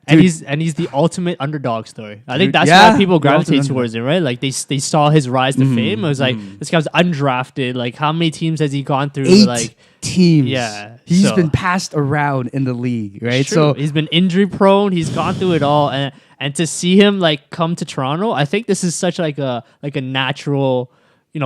he's the ultimate underdog story. I think that's why people gravitate towards him, right? They saw his rise to fame. It was this guy's undrafted. How many teams has he gone through? 8 teams. Yeah, he's been passed around in the league, right? So he's been injury prone. He's gone through it all, and to see him come to Toronto, I think this is such a natural,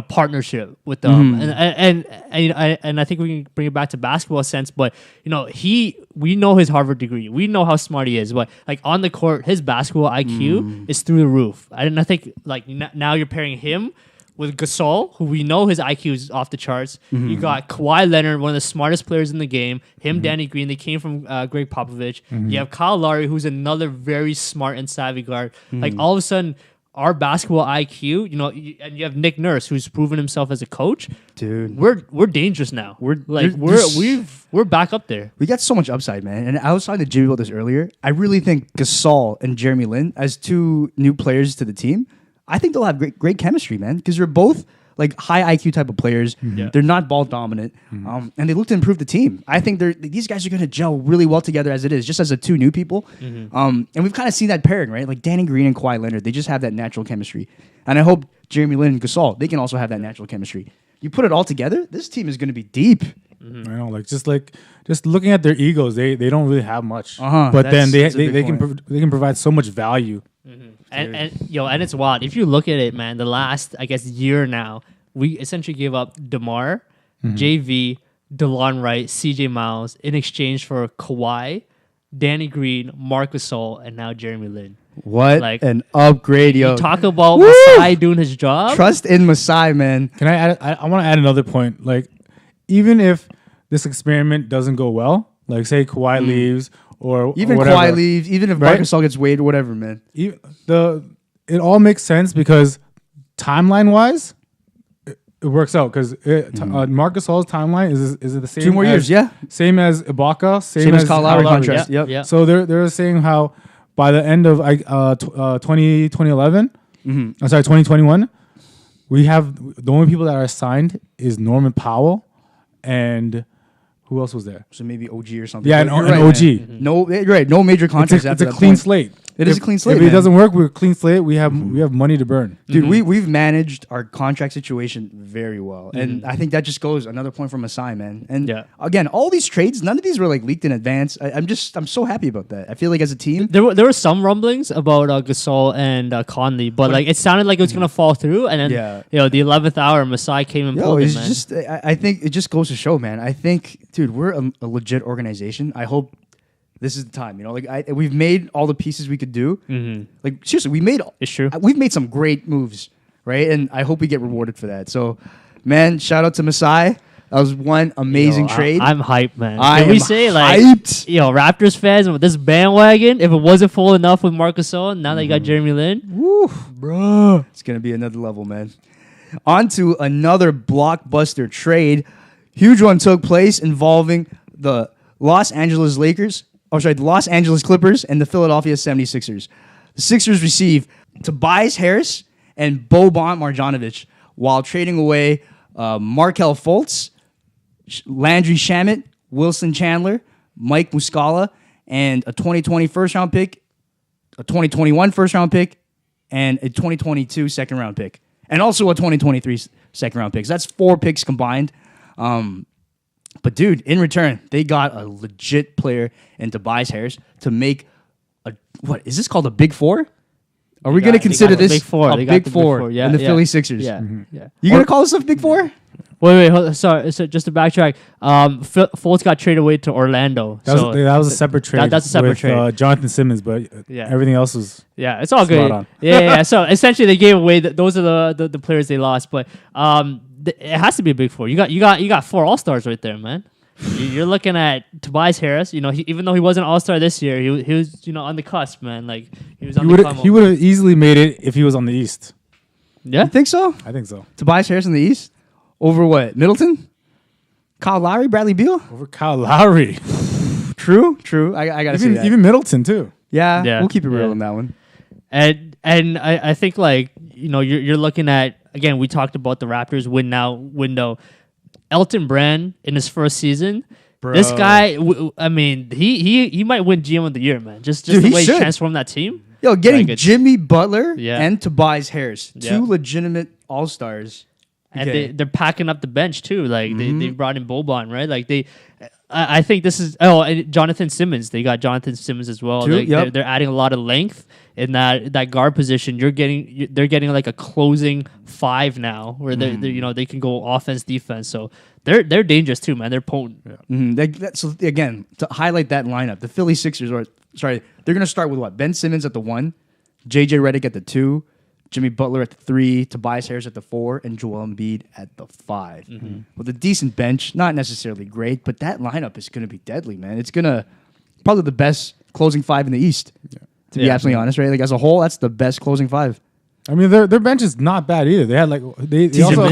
partnership with them, and I think we can bring it back to basketball sense. But we know his Harvard degree, we know how smart he is, but like on the court, his basketball IQ is through the roof. And I think like now you're pairing him with Gasol, who we know his IQ is off the charts. You got Kawhi Leonard, one of the smartest players in the game. Him, Danny Green, they came from Greg Popovich. You have Kyle Lowry, who's another very smart and savvy guard. Like all of a sudden, our basketball IQ, and you have Nick Nurse, who's proven himself as a coach. Dude, we're dangerous now. We're back up there. We got so much upside, man. And I was talking to Jimmy about this earlier. I really think Gasol and Jeremy Lin, as two new players to the team, I think they'll have great chemistry, man, because they're both like high IQ type of players. They're not ball dominant, and they look to improve the team. I think these guys are going to gel really well together as it is, just as the two new people. And we've kind of seen that pairing, right? Like Danny Green and Kawhi Leonard, they just have that natural chemistry. And I hope Jeremy Lin and Gasol, they can also have that natural chemistry. You put it all together, this team is going to be deep. I know, just looking at their egos, they don't really have much, but then that's they can provide so much value. And it's wild. If you look at it, man, the last, I guess, year now, we essentially gave up DeMar, JV, DeLon Wright, CJ Miles in exchange for Kawhi, Danny Green, Marc Gasol, and now Jeremy Lin. What Like, an upgrade, yo. You talk about Masai doing his job. Trust in Masai, man. Can I add? I want to add another point. Like, even if this experiment doesn't go well, like say Kawhi leaves or Even whatever, Kawhi leaves, even if right? Marc Gasol gets waived or whatever, man. It all makes sense because timeline wise, it works out because Marc Gasol's timeline is it the same? 2 more years, yeah. Same as Ibaka, Same as Kyle Lowry contract. Yeah. Yep. Yeah. So they're saying how by the end of 2011, I'm sorry, 2021, we have the only people that are signed is Norman Powell and who else was there? So maybe OG or something. Yeah, But and you're right, OG. man. No, you're right. No major contracts It's after a that clean point. slate. It is a clean slate, If it man. doesn't work, we're a clean slate. We have money to burn. Dude, we've managed our contract situation very well. And I think that just goes another point from Masai, man. And again, all these trades, none of these were like leaked in advance. I'm so happy about that. I feel like as a team, There were some rumblings about Gasol and Conley, but like it sounded like it was gonna fall through, and then the 11th hour, Masai came and pulled it, man. just I think it just goes to show, man. I think, dude, we're a legit organization. I hope this is the time. We've made all the pieces we could do. Like seriously, It's true. We've made some great moves, right? And I hope we get rewarded for that. So, man, shout out to Masai. That was one amazing trade. I'm hyped, man. I Can we am say like hyped. Raptors fans with this bandwagon? If it wasn't full enough with Marc Gasol, now that you got Jeremy Lin, Woo, bro, it's gonna be another level, man. On to another blockbuster trade. Huge one took place involving the Los Angeles Clippers and the Philadelphia 76ers. The Sixers receive Tobias Harris and Boban Marjanovic while trading away Markelle Fultz, Landry Shamet, Wilson Chandler, Mike Muscala, and a 2020 first-round pick, a 2021 first-round pick, and a 2022 second-round pick, and also a 2023 second-round pick. So that's 4 picks combined. But dude, in return, they got a legit player in Tobias Harris to make what is this called, a Big Four? Are we going to consider this Big Four? a Big Four in the Philly Sixers? Yeah. You going to call this a Big Four? Wait, hold on. Sorry. So just to backtrack, Fultz got traded away to Orlando. That was a separate trade. That's a separate with, trade. Jonathan Simmons, but everything else was it's all spot good. on. Yeah. So essentially, they gave away those are the players they lost, but it has to be a Big Four. You got 4 All-Stars right there, man. You're looking at Tobias Harris. Even though he wasn't an All-Star this year, he was on the cusp, man. Like he was on the come up. He would have easily made it if he was on the East. Yeah, You think so? I think so. Tobias Harris in the East over what? Middleton? Kyle Lowry? Bradley Beal? Over Kyle Lowry. True. I gotta say that. Even Middleton too. Yeah, Yeah, we'll keep it real yeah. on that one. And I think you're looking at, again, we talked about the Raptors win now window. Elton Brand in his first season. Bro. This guy, he might win GM of the year, man. Just Dude, the he way should. he transformed that team. Yo, getting Like, it's- Jimmy Butler Yeah. and Tobias Harris, Yeah. 2 legitimate All-Stars. And Okay. they're packing up the bench too. Like they brought in Boban, right? Like I think this is and Jonathan Simmons. They got Jonathan Simmons as well. They're adding a lot of length in that guard position. They're getting like a closing 5 now, where they can go offense defense. So they're dangerous too, man. They're potent. Yeah. So again, to highlight that lineup, the Philly Sixers they're gonna start with what? Ben Simmons at the 1, JJ Redick at the 2, Jimmy Butler at the 3, Tobias Harris at the 4, and Joel Embiid at the 5. With a decent bench, not necessarily great, but that lineup is going to be deadly, man. It's probably the best closing 5 in the East, to be absolutely honest, right? Like as a whole, that's the best closing 5. I mean, their bench is not bad either. They had they also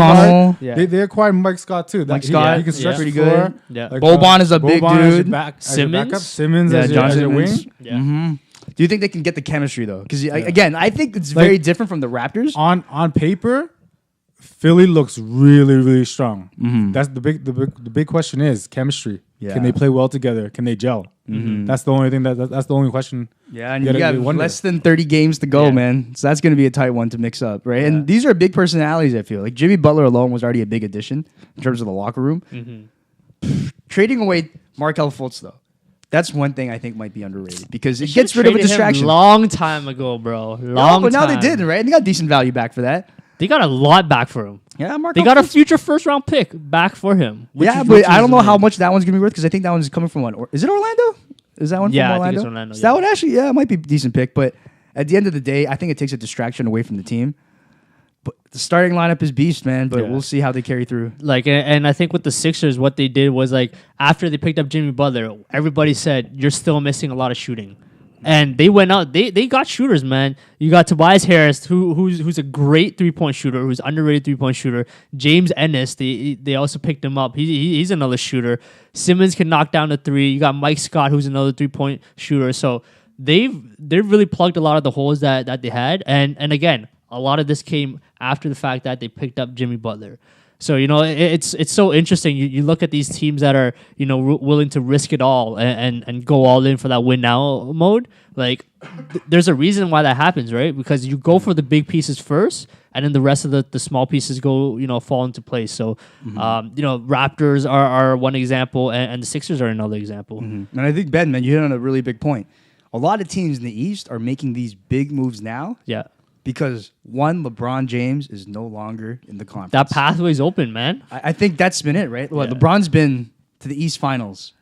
acquired Mike Scott too. Mike Scott, he can stretch pretty floor. good. Yeah. Like, Boban is a big dude. Simmons as your wing. Yeah. Do you think they can get the chemistry though? Because again, I think it's very different from the Raptors. On paper, Philly looks really, really strong. That's the big question is chemistry. Yeah. Can they play well together? Can they gel? That's the only thing that's the only question. Yeah, and you got less than 30 games to go, man. So that's going to be a tight one to mix up, right? Yeah. And these are big personalities, I feel. Like Jimmy Butler alone was already a big addition in terms of the locker room. Trading away Markelle Fultz, though, that's one thing I think might be underrated because it gets rid of a distraction. Long time ago, bro. But now they did, right? And they got decent value back for that. They got a lot back for him. Yeah, they got a future first-round pick back for him. But I don't know how much that one's going to be worth because I think that one's coming from is it Orlando? Is that one from Orlando? I think it's Orlando. So that one actually, it might be a decent pick. But at the end of the day, I think it takes a distraction away from the team. But the starting lineup is beast, man. But we'll see how they carry through. And I think with the Sixers, what they did was after they picked up Jimmy Butler, everybody said you're still missing a lot of shooting. And they went out. They got shooters, man. You got Tobias Harris, who's a great 3-point shooter, who's underrated 3-point shooter. James Ennis, they also picked him up. He's another shooter. Simmons can knock down the 3. You got Mike Scott, who's another 3-point shooter. So they've really plugged a lot of the holes that they had. And again, a lot of this came after the fact that they picked up Jimmy Butler. So, it's so interesting. You look at these teams that are, willing to risk it all and go all in for that win now mode. There's a reason why that happens, right? Because you go for the big pieces first, and then the rest of the small pieces go, fall into place. So, Raptors are one example, and the Sixers are another example. And I think, Ben, man, you hit on a really big point. A lot of teams in the East are making these big moves now. Yeah. Because one, LeBron James is no longer in the conference. That pathway's open, man. I think that's been it, right? Well, LeBron's been to the East Finals.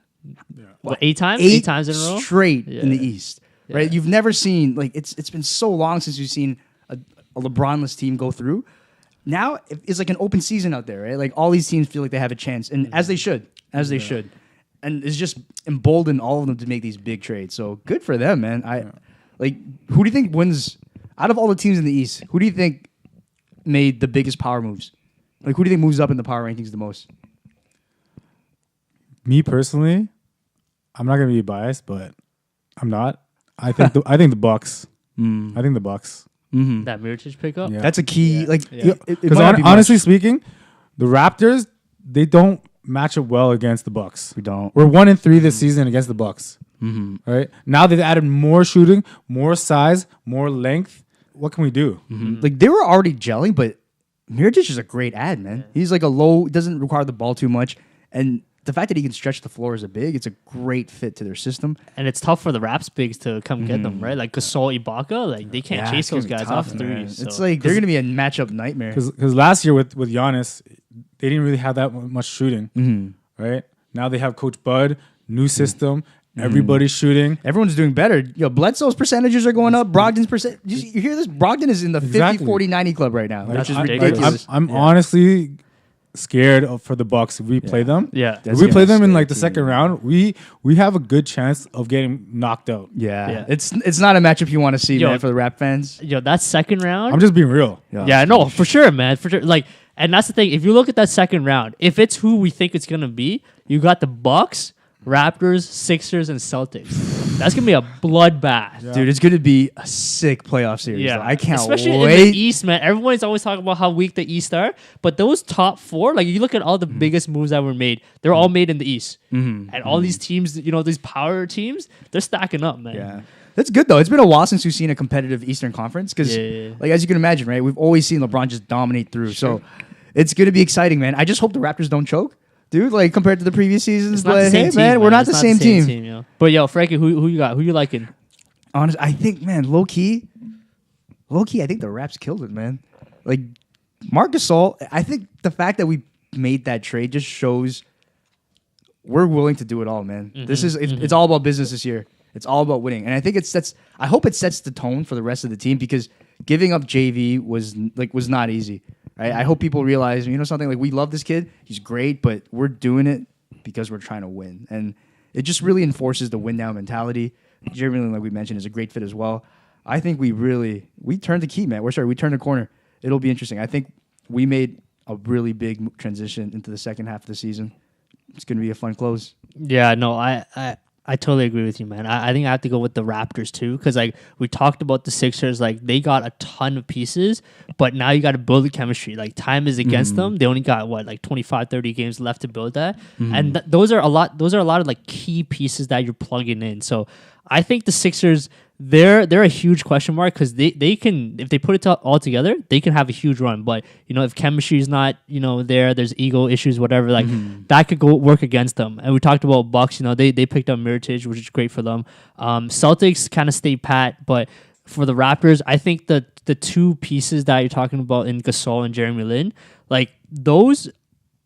What, 8 times? 8 times in a row? Straight in the East, right? You've never seen, it's been so long since you've seen a LeBron-less team go through. Now, it's like an open season out there, right? Like, all these teams feel like they have a chance, and as they should. And it's just emboldened all of them to make these big trades. So, good for them, man. Who do you think wins... Out of all the teams in the East, who do you think made the biggest power moves? Who do you think moves up in the power rankings the most? Me personally, I'm not gonna be biased, but I'm not. I think the Bucks. I think the Bucks. That Mirotic pickup. Yeah. That's a key. Because honestly speaking, the Raptors, they don't match up well against the Bucks. We don't. We're 1-3 this season against the Bucks. Right now they've added more shooting, more size, more length. What can we do? They were already gelling, but Mirotic is a great ad, man. He's like doesn't require the ball too much, and the fact that he can stretch the floor as a big, it's a great fit to their system. And it's tough for the Raps bigs to come get them, right? Like Gasol, Ibaka, they can't chase those guys off threes. So. It's they're going to be a matchup nightmare. Because last year with Giannis, they didn't really have that much shooting, right? Now they have Coach Bud, new system. Everybody's shooting. Everyone's doing better. Bledsoe's percentages are going up. Brogdon's percent. You hear this? Brogdon is in the 50, 40, 90 club right now, which is ridiculous. I'm honestly scared for the Bucks if we play them. Yeah. If we play them in the second round, we have a good chance of getting knocked out. Yeah. It's not a matchup you want to see, man, for the Rap fans. That second round. I'm just being real. Yeah, no, for sure, man. For sure. And that's the thing. If you look at that second round, if it's who we think it's going to be, you got the Bucks, Raptors, Sixers, and Celtics. That's going to be a bloodbath. Yeah. Dude, it's going to be a sick playoff series. Yeah. I can't Especially wait. in the East, man. Everyone's always talking about how weak the East are. But those top 4, you look at all the biggest moves that were made, they're all made in the East. And all these teams, these power teams, they're stacking up, man. Yeah. That's good, though. It's been a while since we've seen a competitive Eastern Conference. Because, as you can imagine, right, we've always seen LeBron just dominate through. Sure. So it's going to be exciting, man. I just hope the Raptors don't choke. dude. Like compared to the previous seasons, It's not the but same hey, team, man, we're not the same team. yo. But yo, Frankie, who you got? Who you liking? Honest, I think, man, low key, I think the Raps killed it, man. Like Marc Gasol, I think the fact that we made that trade just shows we're willing to do it all, man. This is it's all about business this year. It's all about winning, and I think I hope it sets the tone for the rest of the team because giving up JV was not easy. Right? I hope people realize, something like we love this kid. He's great, but we're doing it because we're trying to win, and it just really enforces the win now mentality. Jeremy Lin, like we mentioned, is a great fit as well. I think we turned the key, man. We turned the corner. It'll be interesting. I think we made a really big transition into the second half of the season. It's going to be a fun close. Yeah, no, I totally agree with you, man. I think I have to go with the Raptors too, because like we talked about the Sixers, like they got a ton of pieces, but now you got to build the chemistry. Like time is against them. They only got 25, 30 games left to build that, and those are a lot. Those are a lot of like key pieces that you're plugging in. So I think the Sixers, they're a huge question mark because they can, if they put it all together, they can have a huge run. But if chemistry is not there's ego issues, whatever, like that could go work against them. And we talked about Bucks. They picked up Mirotic, which is great for them. Celtics kind of stay pat, but for the Raptors, I think the two pieces that you're talking about in Gasol and Jeremy Lin, like those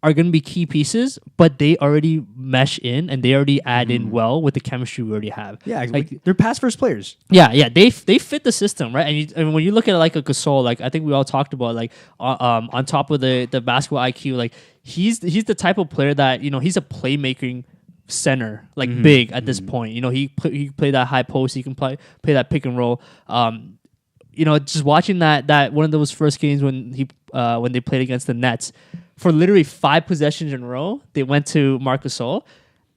are going to be key pieces, but they already mesh in and they already add in well with the chemistry we already have. Yeah, like they're pass first players. Yeah, they fit the system, right? And when you look at it like a Gasol, like I think we all talked about, like on top of the basketball IQ, like he's the type of player that he's a playmaking center, like big at this point. He play that high post, he can play that pick and roll. Just watching that one of those first games when they played against the Nets. For literally 5 possessions in a row, they went to Marc Gasol,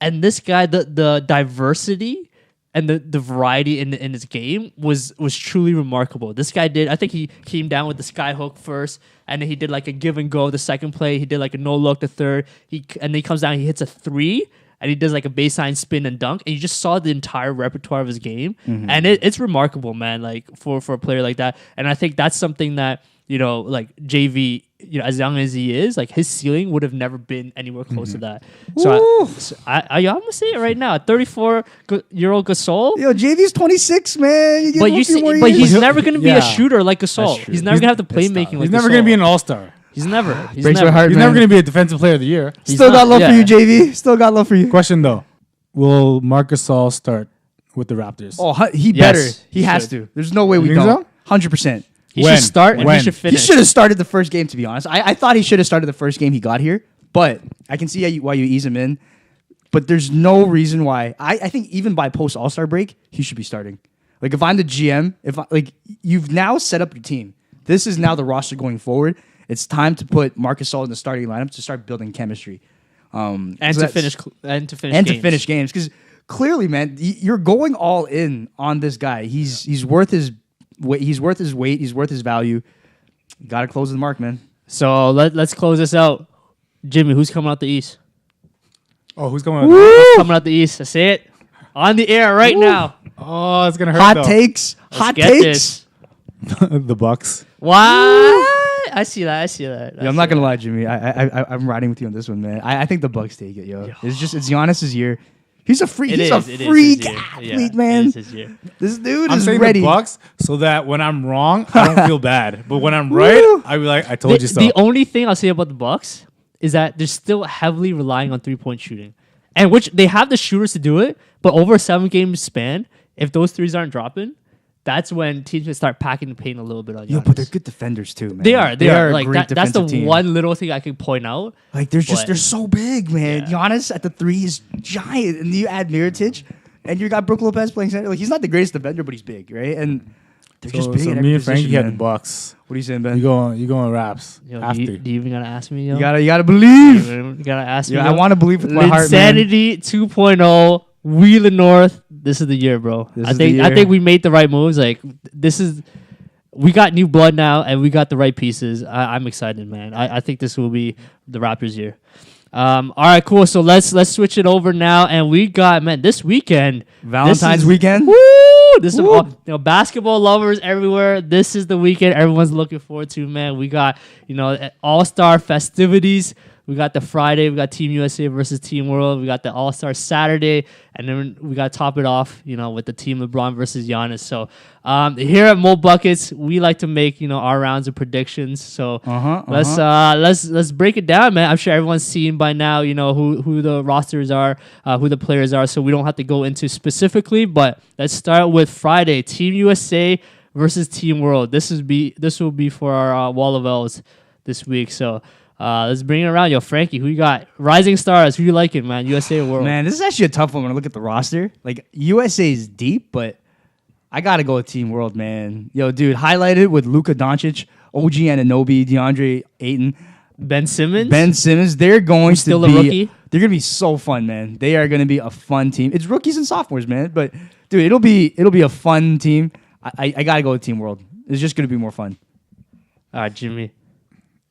and this guy, the diversity and the variety in his game was truly remarkable. This guy I think he came down with the sky hook first, and then he did like a give and go the second play. He did like a no look the third. And then he comes down, he hits a 3, and he does like a baseline spin and dunk, and you just saw the entire repertoire of his game, and it's remarkable, man. Like for a player like that, and I think that's something that like JV. As young as he is, like his ceiling would have never been anywhere close to that. So I'm gonna say it right now: 34-year-old Gasol. Yo, JV's 26, man. But he's never gonna be a shooter like Gasol. He's never gonna have the playmaking. Like he's never Gasol. gonna be an all-star. He's never. He's Breaks my heart, He's man. never gonna be a defensive player of the year. Still got love for you, JV. Still got love for you. Question though: will Marc Gasol start with the Raptors? Oh, he Yes, better. He has to. There's no way we You think don't. so? 100%. He should start and he should He finish. should have started the first game, to be honest. I thought he should have started the first game he got here, but I can see why you ease him in. But there's no reason why. I think even by post All-Star break, he should be starting. Like if I'm the GM, you've now set up your team. This is now the roster going forward. It's time to put Marc Gasol in the starting lineup to start building chemistry. To finish games because clearly, man, you're going all in on this guy. He's worth his weight. He's worth his weight. He's worth his value. Got to close the mark, man. So let's close this out. Jimmy, who's coming out the East? Oh, who's coming? Who's coming out the East? I say it on the air right now. Oh, it's gonna hurt. Hot though. takes. Let's Hot get takes. this. The Bucks. What? I see that. Yeah, I'm not gonna lie, Jimmy. I'm riding with you on this one, man. I think the Bucks take it, yo. It's Giannis's year. He's a freak. He's a freak athlete, man. It is his year. This dude I'm is saying ready. the Bucks so that when I'm wrong, I don't feel bad. But when I'm right, I be like, I told you so. The only thing I'll say about the Bucks is that they're still heavily relying on 3-point shooting, and which they have the shooters to do it. But over a 7-game span, if those threes aren't dropping, that's when teams can start packing the paint a little bit on you. Yo, but they're good defenders too, man. They are. a Like great that's the defensive team. one little thing I can point out. Like they're so big, man. Yeah. Giannis at the 3 is giant, and you add Mirotic, and you got Brook Lopez playing center. Like he's not the greatest defender, but he's big, right? And they're just big. So at every me and Frankie position, had man. the Bucks. What are you saying, Ben? You going Raps Yo, after? do you even gotta ask me? Yo? You gotta believe. You gotta ask me. Yeah, yo? I want to believe with my heart, man. Linsanity 2.0. Wheeling North. This is the year, bro. I think we made the right moves. Like we got new blood now, and we got the right pieces. I'm excited, man. I think this will be the Raptors' year. All right, cool. So let's switch it over now, and we got this weekend, Valentine's weekend. Woo! This is all, basketball lovers everywhere. This is the weekend everyone's looking forward to, man. We got All-Star festivities We got the Friday. We got Team USA versus Team World. We got the All-Star Saturday. And then we got to top it off, with the Team LeBron versus Giannis. So here at Mo Buckets, we like to make, our rounds of predictions. So let's break it down, man. I'm sure everyone's seen by now, who the rosters are, who the players are. So we don't have to go into specifically. But let's start with Friday. Team USA versus Team World. This will be for our Wall of L's this week. So let's bring it around. Yo, Frankie, who you got? Rising stars. Who you liking, man? USA or World? Man, this is actually a tough one when I look at the roster. Like, USA is deep, but I got to go with Team World, man. Yo, dude, highlighted with Luka Doncic, OG Anunoby, DeAndre Ayton, Ben Simmons. They're going still to a be rookie. They're going to be so fun, man. They are going to be a fun team. It's rookies and sophomores, man. But dude, it'll be a fun team. I got to go with Team World. It's just going to be more fun. All right, Jimmy.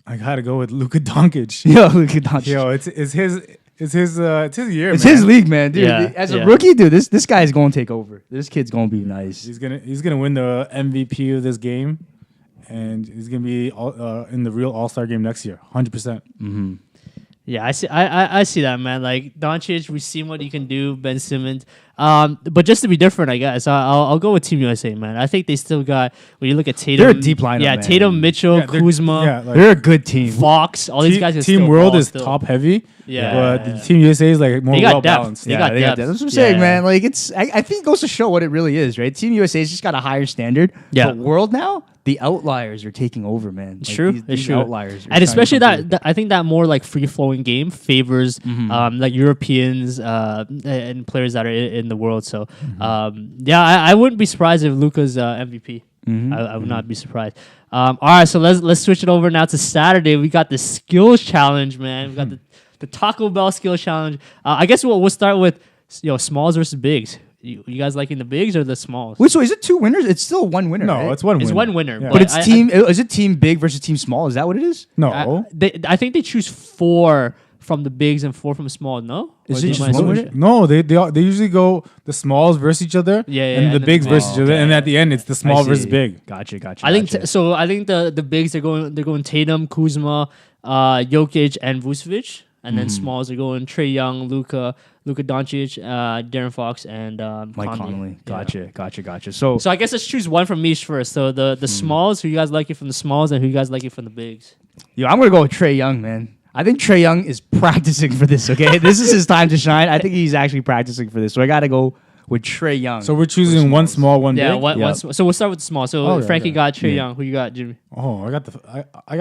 I gotta go with Luka Doncic. Yo, Luka Doncic. Yo, it's his year. It's man. his league, man, dude. Yeah, As a rookie, dude, this guy's going to take over. This kid's going to be nice. He's gonna win the MVP of this game, and he's gonna be in the real All-Star game next year, 100%. Yeah, I see. I see that, man. Like Doncic, we've seen what he can do. Ben Simmons, but just to be different, I guess I'll go with Team USA, man. I think they still got. When you look at Tatum, they're a deep lineup. Yeah, man. Tatum, Mitchell, Kuzma, They're a good team. Fox. All these guys. Can Team still World ball is still. top heavy. Yeah, but the Team USA is like more They got well depth. balanced. They got depth. That's what I'm saying, Yeah. man. Like I think it goes to show what it really is, right? Team USA's just got a higher standard. Yeah. But World now, the outliers are taking over, man. It's Like, true. These It's true. outliers, And especially that I think that more like free flowing game favors like Europeans and players that are in the world. So I wouldn't be surprised if Luka's MVP. I would not be surprised. All right, so let's switch it over now to Saturday. We got the skills challenge, man. We got the Taco Bell skills challenge. I guess we'll start with smalls versus bigs. You guys liking the bigs or the smalls? Wait, so is it two winners? It's still one winner. No, right? it's one. It's winner. one winner, Yeah. But it's is it team big versus team small? Is that what it is? No. I think they choose 4 from the bigs and 4 from the small. No, Is Or it do just I one switch winner? it? No, they usually go the smalls versus each other, Yeah, and and the then bigs the- versus each other, and at the end it's the small I versus see. big. Gotcha. I think I think the bigs they're going Tatum, Kuzma, Jokic, and Vucevic, and then smalls are going Trae Young, Luka Doncic, Darren Fox, and Mike Conley. Conley. Yeah. Gotcha. So So I guess let's choose one from each first. So the smalls, who you guys like it from the smalls, and who you guys like it from the bigs. I'm gonna go with Trae Young, man. I think Trae Young is practicing for this. Okay, this is his time to shine. I think he's actually practicing for this. So I gotta go with Trae Young. So we're choosing one small, one Yeah, big. so we'll start with the small. So Okay, Frankie okay. got Trae Young. Who you got, Jimmy? Oh, I got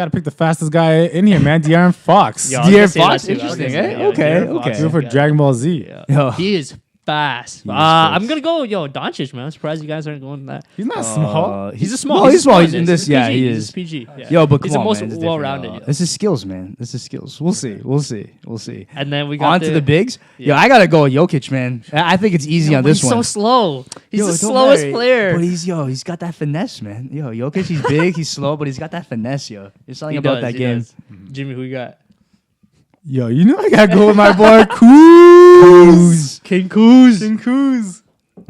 to pick the fastest guy in here, man. De'Aaron Fox. Yeah, I was gonna De'Aaron say that Fox, too. I was interesting, gonna say, eh? yeah, Okay, De'Aaron Fox, okay. Go for yeah. Dragon Ball Z. Yeah. Yo. He is fast. is I'm gonna go Doncic, man. I'm surprised you guys aren't going that. He's not small. He's a small. No, he's small. in He's in this. He's Yeah, PG. he He's is. PG. Yeah. Yo, but he's come the on, most man. It's different, well-rounded. yo. This is skills, man. This is skills. We'll see. And then we got On to the bigs. Yo, I gotta go with Jokic, man. I think it's easy on this he's one. so slow. He's Yo, the don't slowest worry. player. But he's got that finesse, man. Yo, Jokic, he's big, he's slow, but he's got that finesse, yo. There's something He about does, that he game. does. Jimmy, who you got? Yo, you know I gotta go with my boy Kuz. King Kuz. King Kuz.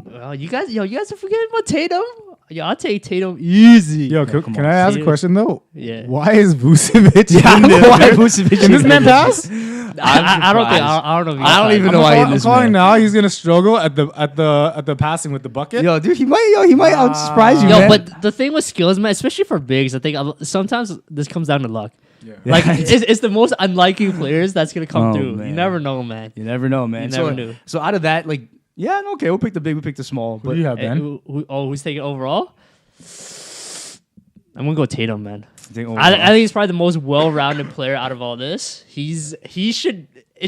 Well, you guys are forgetting about Tatum. Yo, I'll take Tatum easy. Yo, come can on, I ask see a it. question though? Yeah. Why is Vucevic Yeah, I in don't know why there? Vucevic Can this is man in there. pass? I don't think. I don't know. If he's I don't fine. even know why he in I'm this calling man. now. He's gonna struggle at the passing with the bucket. Yo, dude, he might out surprise you, Yo, man. but the thing with skills, man, especially for bigs, I think sometimes this comes down to luck. Yeah. Like it's the most unlikely players that's gonna come Oh, through. man. You never know, man. you never know, man. You never knew. So out of that, like, yeah, okay, we'll pick the big, we pick the small. Who But do you have, Hey, Ben? who's taking overall? I'm gonna go Tatum, man. I think I think he's probably the most well-rounded player out of all this. It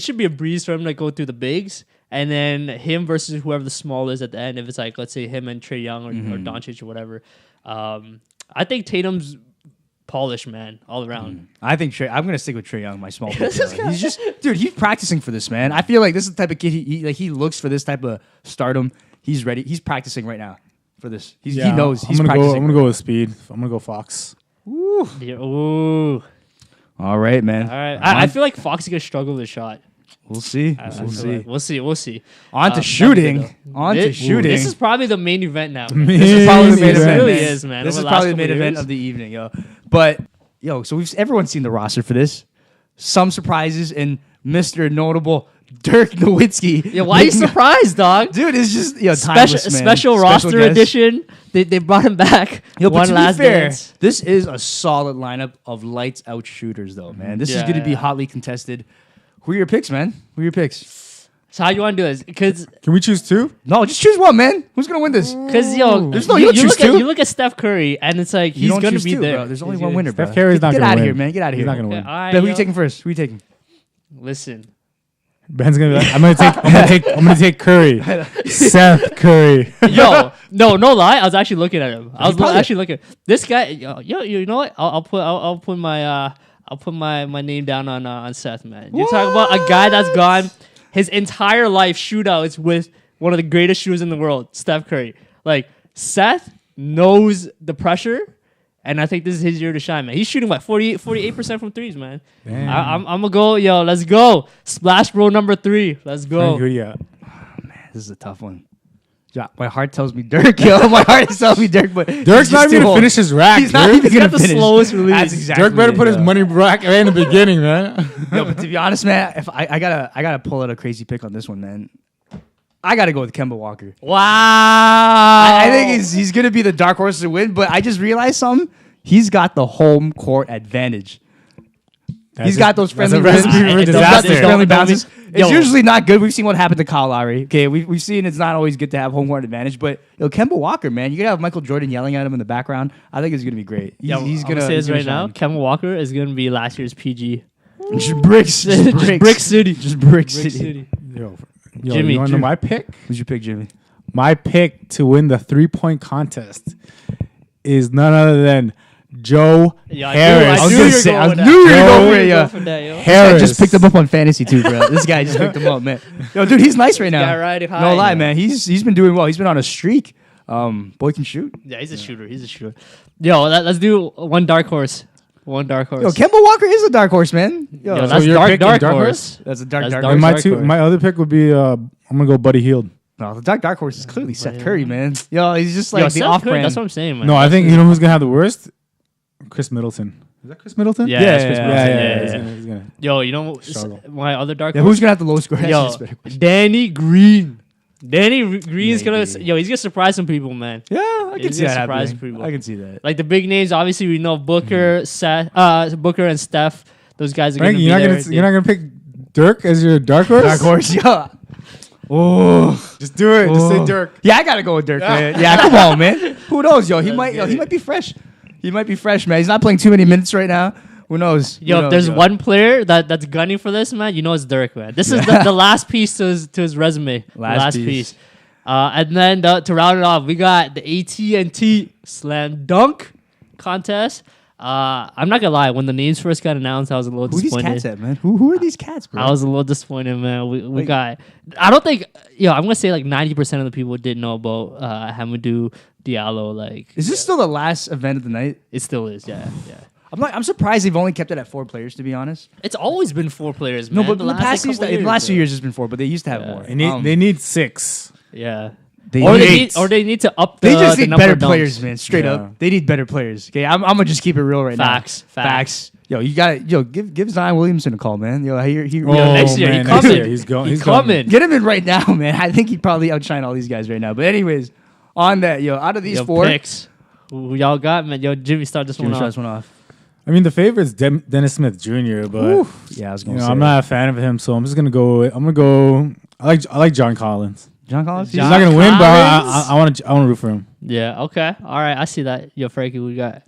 should be a breeze for him to go through the bigs, and then him versus whoever the small is at the end. If it's like, let's say him and Trae Young or Doncic or whatever. I think Tatum's polished, man, all around. I think I'm gonna stick with Trae Young, my small pick. He's just, dude, he's practicing for this, man. I feel like this is the type of kid he looks for this type of stardom. He's ready. He's practicing right now for this. He knows. He's I'm practicing. gonna go with speed. I'm gonna go Fox. Ooh. Yeah, ooh. All right, man. All right. I feel like Fox is gonna struggle with the shot. We'll see. I We'll feel see. like- We'll see. On to that'd be shooting. good, though. On to shooting. This is probably the main event now. man. Main This is probably the main event. event. It really man. is, man. This Over is the probably last the main couple event years. of the evening, yo. But yo, so everyone's seen the roster for this. some surprises, and Mr. Notable Dirk Nowitzki. Yeah, why are you surprised, dog? Dude, it's just Special roster edition. They brought him back. But One to last be fair, dance. this is a solid lineup of lights out shooters, though, man. This is going to be hotly contested. Who are your picks, man? Who are your picks? So how you want to do this? Because Can we choose two? No, just choose one, man. Who's going to win this? There's no- you don't choose two. you look at Steph Curry and it's like he's You don't going to choose be two, there. bro. There's only one winner, bro. Steph Curry's not Get going to out win. of here, man. Get out of He's here. not going to win. All right, Ben, who you yo. taking first? Who you taking? Listen. Ben's gonna be like, I'm gonna take Curry. Seth Curry. Yo, no lie. I was actually looking at him. I was probably- actually looking. This guy, you know what? I'll put my name down on Seth, man. You're talking about a guy that's gone his entire life shootouts with one of the greatest shooters in the world, Steph Curry. Like Seth knows the pressure. And I think this is his year to shine, man. He's shooting, 48% from threes, man. Damn. I'm going to go, let's go. Splash Bro number 3. Let's go. Frank, who do you got? This is a tough one. Yeah, my heart tells me Dirk, yo. My heart is telling me Dirk, but Dirk's not even gonna finish his rack. He's not Dirk. even He's gonna got the finish. slowest release. That's exactly Dirk better it, put his yo. money back right in the beginning, man. Yo, but to be honest, man, if I gotta pull out a crazy pick on this one, man. I gotta go with Kemba Walker. Wow. I think he's gonna be the dark horse to win, but I just realized something. He's got the home court advantage. He's got those friendly recipe bounces. for He's got disaster. those friendly bounces. It's Yo. usually not good. We've seen what happened to Kyle Lowry. Okay, we've seen it's not always good to have home court advantage. But Kemba Walker, man, you're gonna have Michael Jordan yelling at him in the background. I think it's gonna be great. He's I'm gonna say this he's gonna right now. shine. Kevin Walker is going to be last year's PG. Just bricks, Just Brick City. just brick city. Yo, Jimmy, you want to know my pick? Who's your pick, Jimmy? My pick to win the 3-point contest is none other than Joe Yeah, Harris. I knew you were going with that. you were Yo. going for it, yeah. Go for that, yo. I Harris. just picked him up on fantasy too, bro. This guy just picked him up, man. Yo, dude, he's nice right now. guy riding high, no lie, yo. man. He's been doing well. He's been on a streak. Boy can shoot. Yeah, he's a shooter. He's a shooter. Yo, let's do one dark horse. One dark horse. Yo, Kemba Walker is a dark horse, man. Yo, Yo, that's you're dark picking dark dark horse. that's a dark that's dark dark. horse. And horse. my other pick would be I'm gonna go Buddy Hield. No, the dark horse is clearly Seth Curry, man. Yo, he's just like Yo, the Seth off Curry, brand. that's what I'm saying, man. No, I think you know who's gonna have the worst. Chris Middleton. Is that Chris Middleton? Yeah, Yeah, that's Chris yeah, Middleton. He's gonna. Yo, you know Struggle. my other dark Yeah, horse? who's gonna have the low score? That's Yo, just better question. Danny Green. Danny Green's gonna Maybe. he's gonna surprise some people, man. Yeah, I can He's see gonna that surprise happening. people. I can see that. Like the big names, obviously we know Booker, Booker and Steph. Those guys are Frank, gonna be there. you're not gonna pick Dirk as your dark horse. Dark horse, yeah. Oh, Just do it. Just say Dirk. yeah, I gotta go with Dirk, man. Yeah, come on, man. Who knows, yo? He might be fresh. He might be fresh, man. He's not playing too many minutes right now. Who knows? Yo, Who if knows, there's yo? one player that's gunning for this, man, you know it's Dirk, man. This is the last piece to his resume. Last Last piece. piece. And then to round it off, we got the AT&T Slam Dunk contest. I'm not gonna lie, when the names first got announced, I was a little Who these disappointed. cats at, man? Who are these cats, bro? I was a little disappointed, man. We Like- got. I don't think. I'm gonna say like 90% of the people didn't know about Hamidou Diallo. Like, Is this still the last event of the night? it still is. Yeah. I'm surprised they've only kept it at 4 players, to be honest. It's always been 4 players, No, man. but in the past couple in the last few bro. years, it's been 4, but they used to have more. They need 6. Yeah. They Or need- they need to up the. They just the need number better of dunks. players, man. Straight Yeah. up, they need better players. Okay, I'm gonna just keep it real right Facts. now. Facts. Yo, you got give Zion Williamson a call, man. Yo, next year, he next coming. year, he's going. He's He's coming. coming. get him in right now, man. I think he'd probably outshine all these guys right now. But anyways, on that, yo, out of these Yo, 4, picks. Who y'all got, man? Yo, Jimmy, start this Jimmy, one start off. this one off. I mean, the favorite's Dennis Smith Jr., but Oof. Yeah, I was you gonna know, say. I'm not a fan of him, so I'm just gonna go. I like John Collins. John Collins. He's John not gonna win, but Collins? I want to root for him. Yeah. Okay. All right. I see that. Yo, Frankie, we got.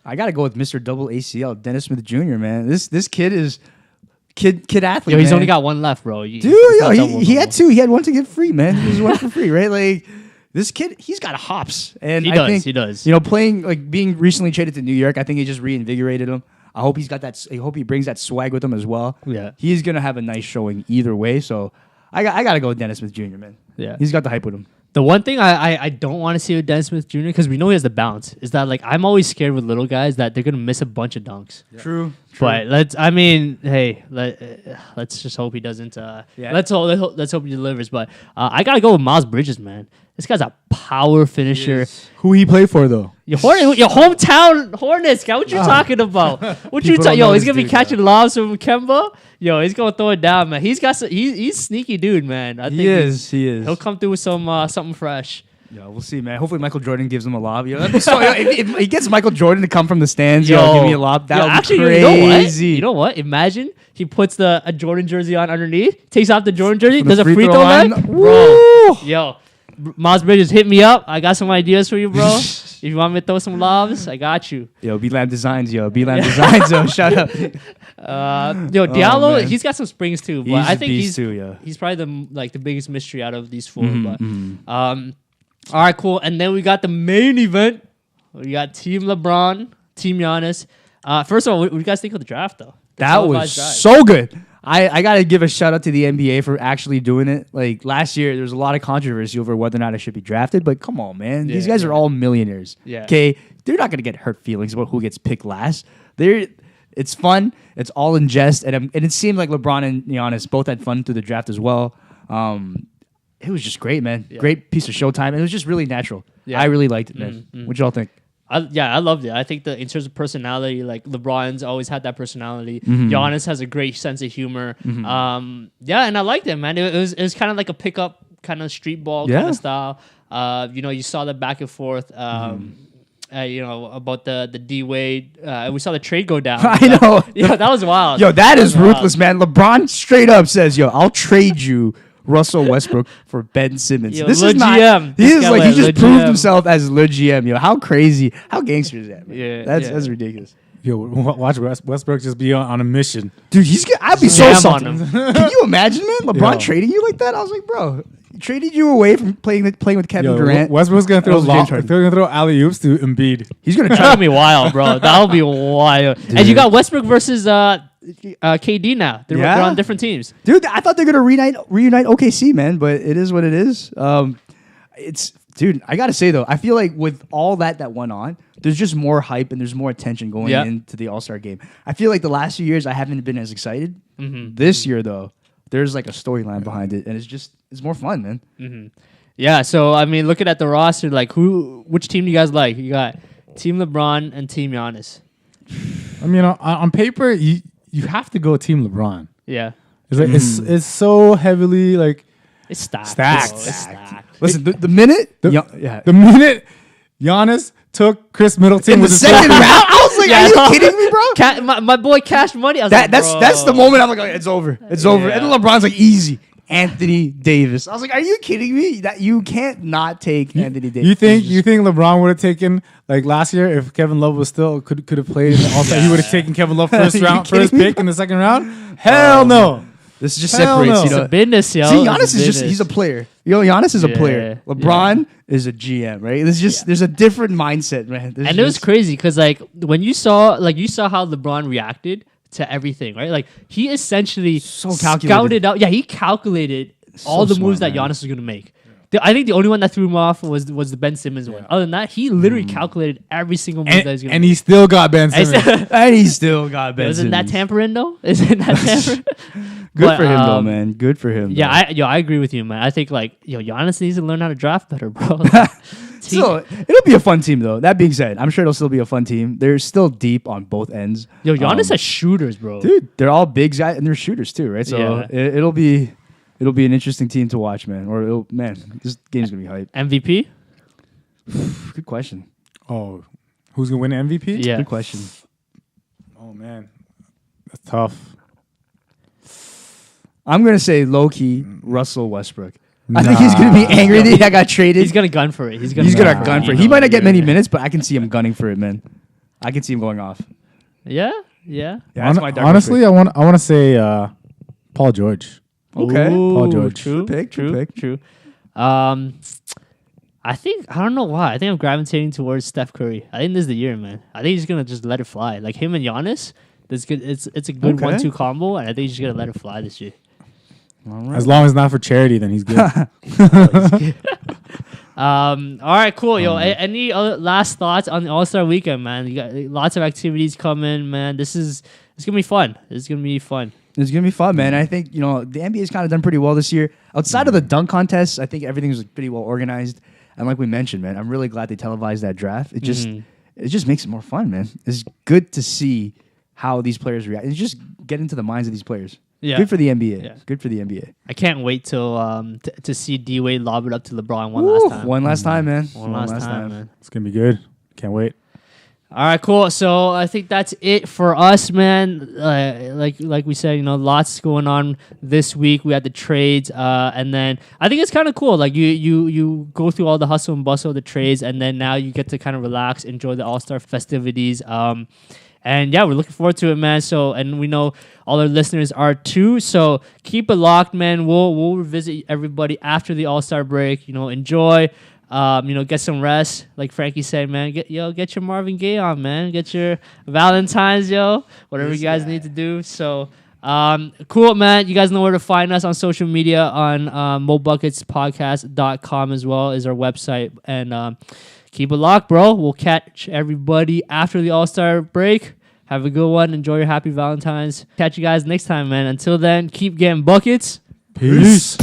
I gotta go with Mr. Double ACL, Dennis Smith Jr. Man, this kid is kid athlete. Yo, he's man. only got one left, bro. Dude, yo, he had 2. He had 1 to get free, man. He was 1 for free, right? Like this kid, he's got hops, and He I does. think He does. you know, playing like being recently traded to New York, I think it just reinvigorated him. I hope he's got that. I hope he brings that swag with him as well. Yeah. He's gonna have a nice showing either way. So I gotta go with Dennis Smith Jr. Man. Yeah. He's got the hype with him. The one thing I don't want to see with Dennis Smith Jr. because we know he has the bounce is that like I'm always scared with little guys that they're gonna miss a bunch of dunks. True. But let's just hope he doesn't. Yeah. Let's hope he delivers. But I gotta go with Miles Bridges, man. This guy's a power finisher. Who he play for though? Your hometown Hornets, guy. What you talking about? What you People don't Yo, know he's this gonna be dude, catching lobs from Kemba. Yo, he's gonna throw it down, man. He's got he's sneaky dude, man. I think He is. he'll come through with something fresh. Yeah, we'll see, man. Hopefully, Michael Jordan gives him a lob. Yo, that'd be so, if he gets Michael Jordan to come from the stands, Yo, give me a lob. That would actually, be crazy. You know what? Imagine he puts a Jordan jersey on underneath, takes off the Jordan jersey, From does the a free free throw throw line. line. Bro, Woo! yo, Miles Bridges, hit me up. I got some ideas for you, bro. If you want me to throw some lobs, I got you. Yo, B-Lam Designs, Designs, yo. Shout out. Diallo, man. he's got some springs too, but He's I a think beast too, yeah. he's probably the biggest mystery out of these 4. All right, cool. And then we got the main event. We got Team LeBron, Team Giannis. First of all, what do you guys think of the draft, though? That was so good. I got to give a shout out to the NBA for actually doing it. Like last year, there was a lot of controversy over whether or not I should be drafted, but come on, man. These guys are all millionaires. Yeah. Okay. They're not going to get hurt feelings about who gets picked last. It's fun. It's all in jest. And it seemed like LeBron and Giannis both had fun through the draft as well. It was just great, man. Yeah. Great piece of showtime. And it was just really natural. Yeah. I really liked it, man. What y'all think? I loved it. I think in terms of personality, like LeBron's always had that personality. Mm-hmm. Giannis has a great sense of humor. And I liked it, man. It was kind of like a pickup kind of street ball kind Yeah. of style. You saw the back and forth. About the D Wade. We saw the trade go down. I know. Yeah, that was wild. Yo, that is was ruthless, man. LeBron straight up says, "Yo, I'll trade you Russell Westbrook for Ben Simmons." Yo, This Le is not. GM. He This is guy like he went just Le proved GM. himself as Le GM. Yo, how crazy, how gangster is that? Man? Yeah, that's ridiculous, Yo, watch Westbrook just be on a mission. dude. I'd be so Jam on salty. him. Can you imagine, man? LeBron Yo. trading you like that? I was like, bro, he traded you away from playing with Kevin Yo, Durant. Westbrook's gonna throw That was James Harden. alley oops to Embiid. He's gonna That try. would be wild, bro. That would be wild. And you got Westbrook versus KD now. They're Yeah. on different teams. Dude, I thought they're gonna reunite OKC, man, but it is what it is. Dude, I gotta say though, I feel like with all that went on, there's just more hype and there's more attention going Yeah. into the All-Star game. I feel like the last few years I haven't been as excited. Mm-hmm. This year though, there's like a storyline behind it, and it's more fun, man. Yeah, so I mean, looking at the roster, like which team do you guys like? You got Team LeBron and Team Giannis. I mean, on paper, you have to go Team LeBron. Yeah, It's like it's so heavily like it's stacked. Stacked. bro. It's stacked. Listen, the minute the, yeah. the minute Giannis took Chris Middleton in the with his second round, I was like, Yeah, "Are you kidding me, bro?" My boy Cash Money. I was like, That's the moment I'm like, "Oh, it's over, it's over." Yeah. And then LeBron's like, "Easy." Anthony Davis. I was like, "Are you kidding me? That you can't not take Anthony Davis." You think LeBron would have taken like last year if Kevin Love was still could have played in the All-Star, he would have taken Kevin Love Are you first kidding me? pick in the second round? Hell no. This just Hell separates. no. You know, It's a business, yo. See, It's Giannis is just business. he's a player. Giannis is a Yeah, player. LeBron is a GM, right? There's just there's a different mindset, man. There's And it was just- crazy because like when you saw how LeBron reacted to everything, right? Like he essentially calculated. scouted out. Yeah, he calculated all the moves smart, that man. Giannis was gonna make. I think the only one that threw him off was the Ben Simmons one. Other than that, he literally calculated every single move that he's gonna And make. he still got Ben Simmons. and he still got Ben Isn't that Simmons. tampering though? Isn't that tampering? Good But, for him though, man. Good for him. Yeah, I agree with you, man. I think Giannis needs to learn how to draft better, bro. So it'll be a fun team though. That being said, I'm sure it'll still be a fun team. They're still deep on both ends. Giannis has shooters, bro. Dude, they're all big guys and they're shooters too, right? So Yeah. it'll be an interesting team to watch, man. This game's gonna be hype. MVP? Good question. Oh, who's gonna win MVP? Yeah. Good question. Oh man, that's tough. I'm gonna say low key Russell Westbrook. I think he's gonna be angry that I got traded. He's gonna gun for it. He's gonna gun for it. He might not get many minutes, but I can see him gunning for it, man. I can see him going off. Yeah. Yeah, that's my dark Honestly, pick. I want to say Paul George. Okay. Paul George. True. Good pick, True. good pick. True. I don't know why. I think I'm gravitating towards Steph Curry. I think this is the year, man. I think he's gonna just let it fly. Like him and Giannis, that's good. It's a good Okay. 1-2 combo, and I think he's just gonna let it fly this year. As long as it's not for charity, then he's good. All right, cool. Yo, any other last thoughts on the All-Star weekend, man? You got lots of activities coming, man. It's gonna be fun. It's gonna be fun. It's gonna be fun, man. I think the NBA's kind of done pretty well this year. Outside of the dunk contests, I think everything's pretty well organized. And like we mentioned, man, I'm really glad they televised that draft. It just makes it more fun, man. It's good to see how these players react. It's just get into the minds of these players. Yeah. Good for the NBA. Yeah. Good for the NBA. I can't wait till to see D Wade lob it up to LeBron one last time. One last time, man. One last time, man. It's gonna be good. Can't wait. All right, cool. So I think that's it for us, man. Like we said, lots going on this week. We had the trades, and then I think it's kind of cool. Like you go through all the hustle and bustle of the trades, and then now you get to kind of relax, enjoy the All-Star festivities. And yeah, we're looking forward to it, man. So, and we know all our listeners are too. So keep it locked, man. We'll revisit everybody after the All-Star break. Enjoy. Get some rest. Like Frankie said, man. Get your Marvin Gaye on, man. Get your Valentine's, whatever you guys need to do. So, cool, man. You guys know where to find us on social media on mobucketspodcast.com as well is our website. And keep it locked, bro. We'll catch everybody after the All-Star break. Have a good one. Enjoy your happy Valentine's. Catch you guys next time, man. Until then, keep getting buckets. Peace.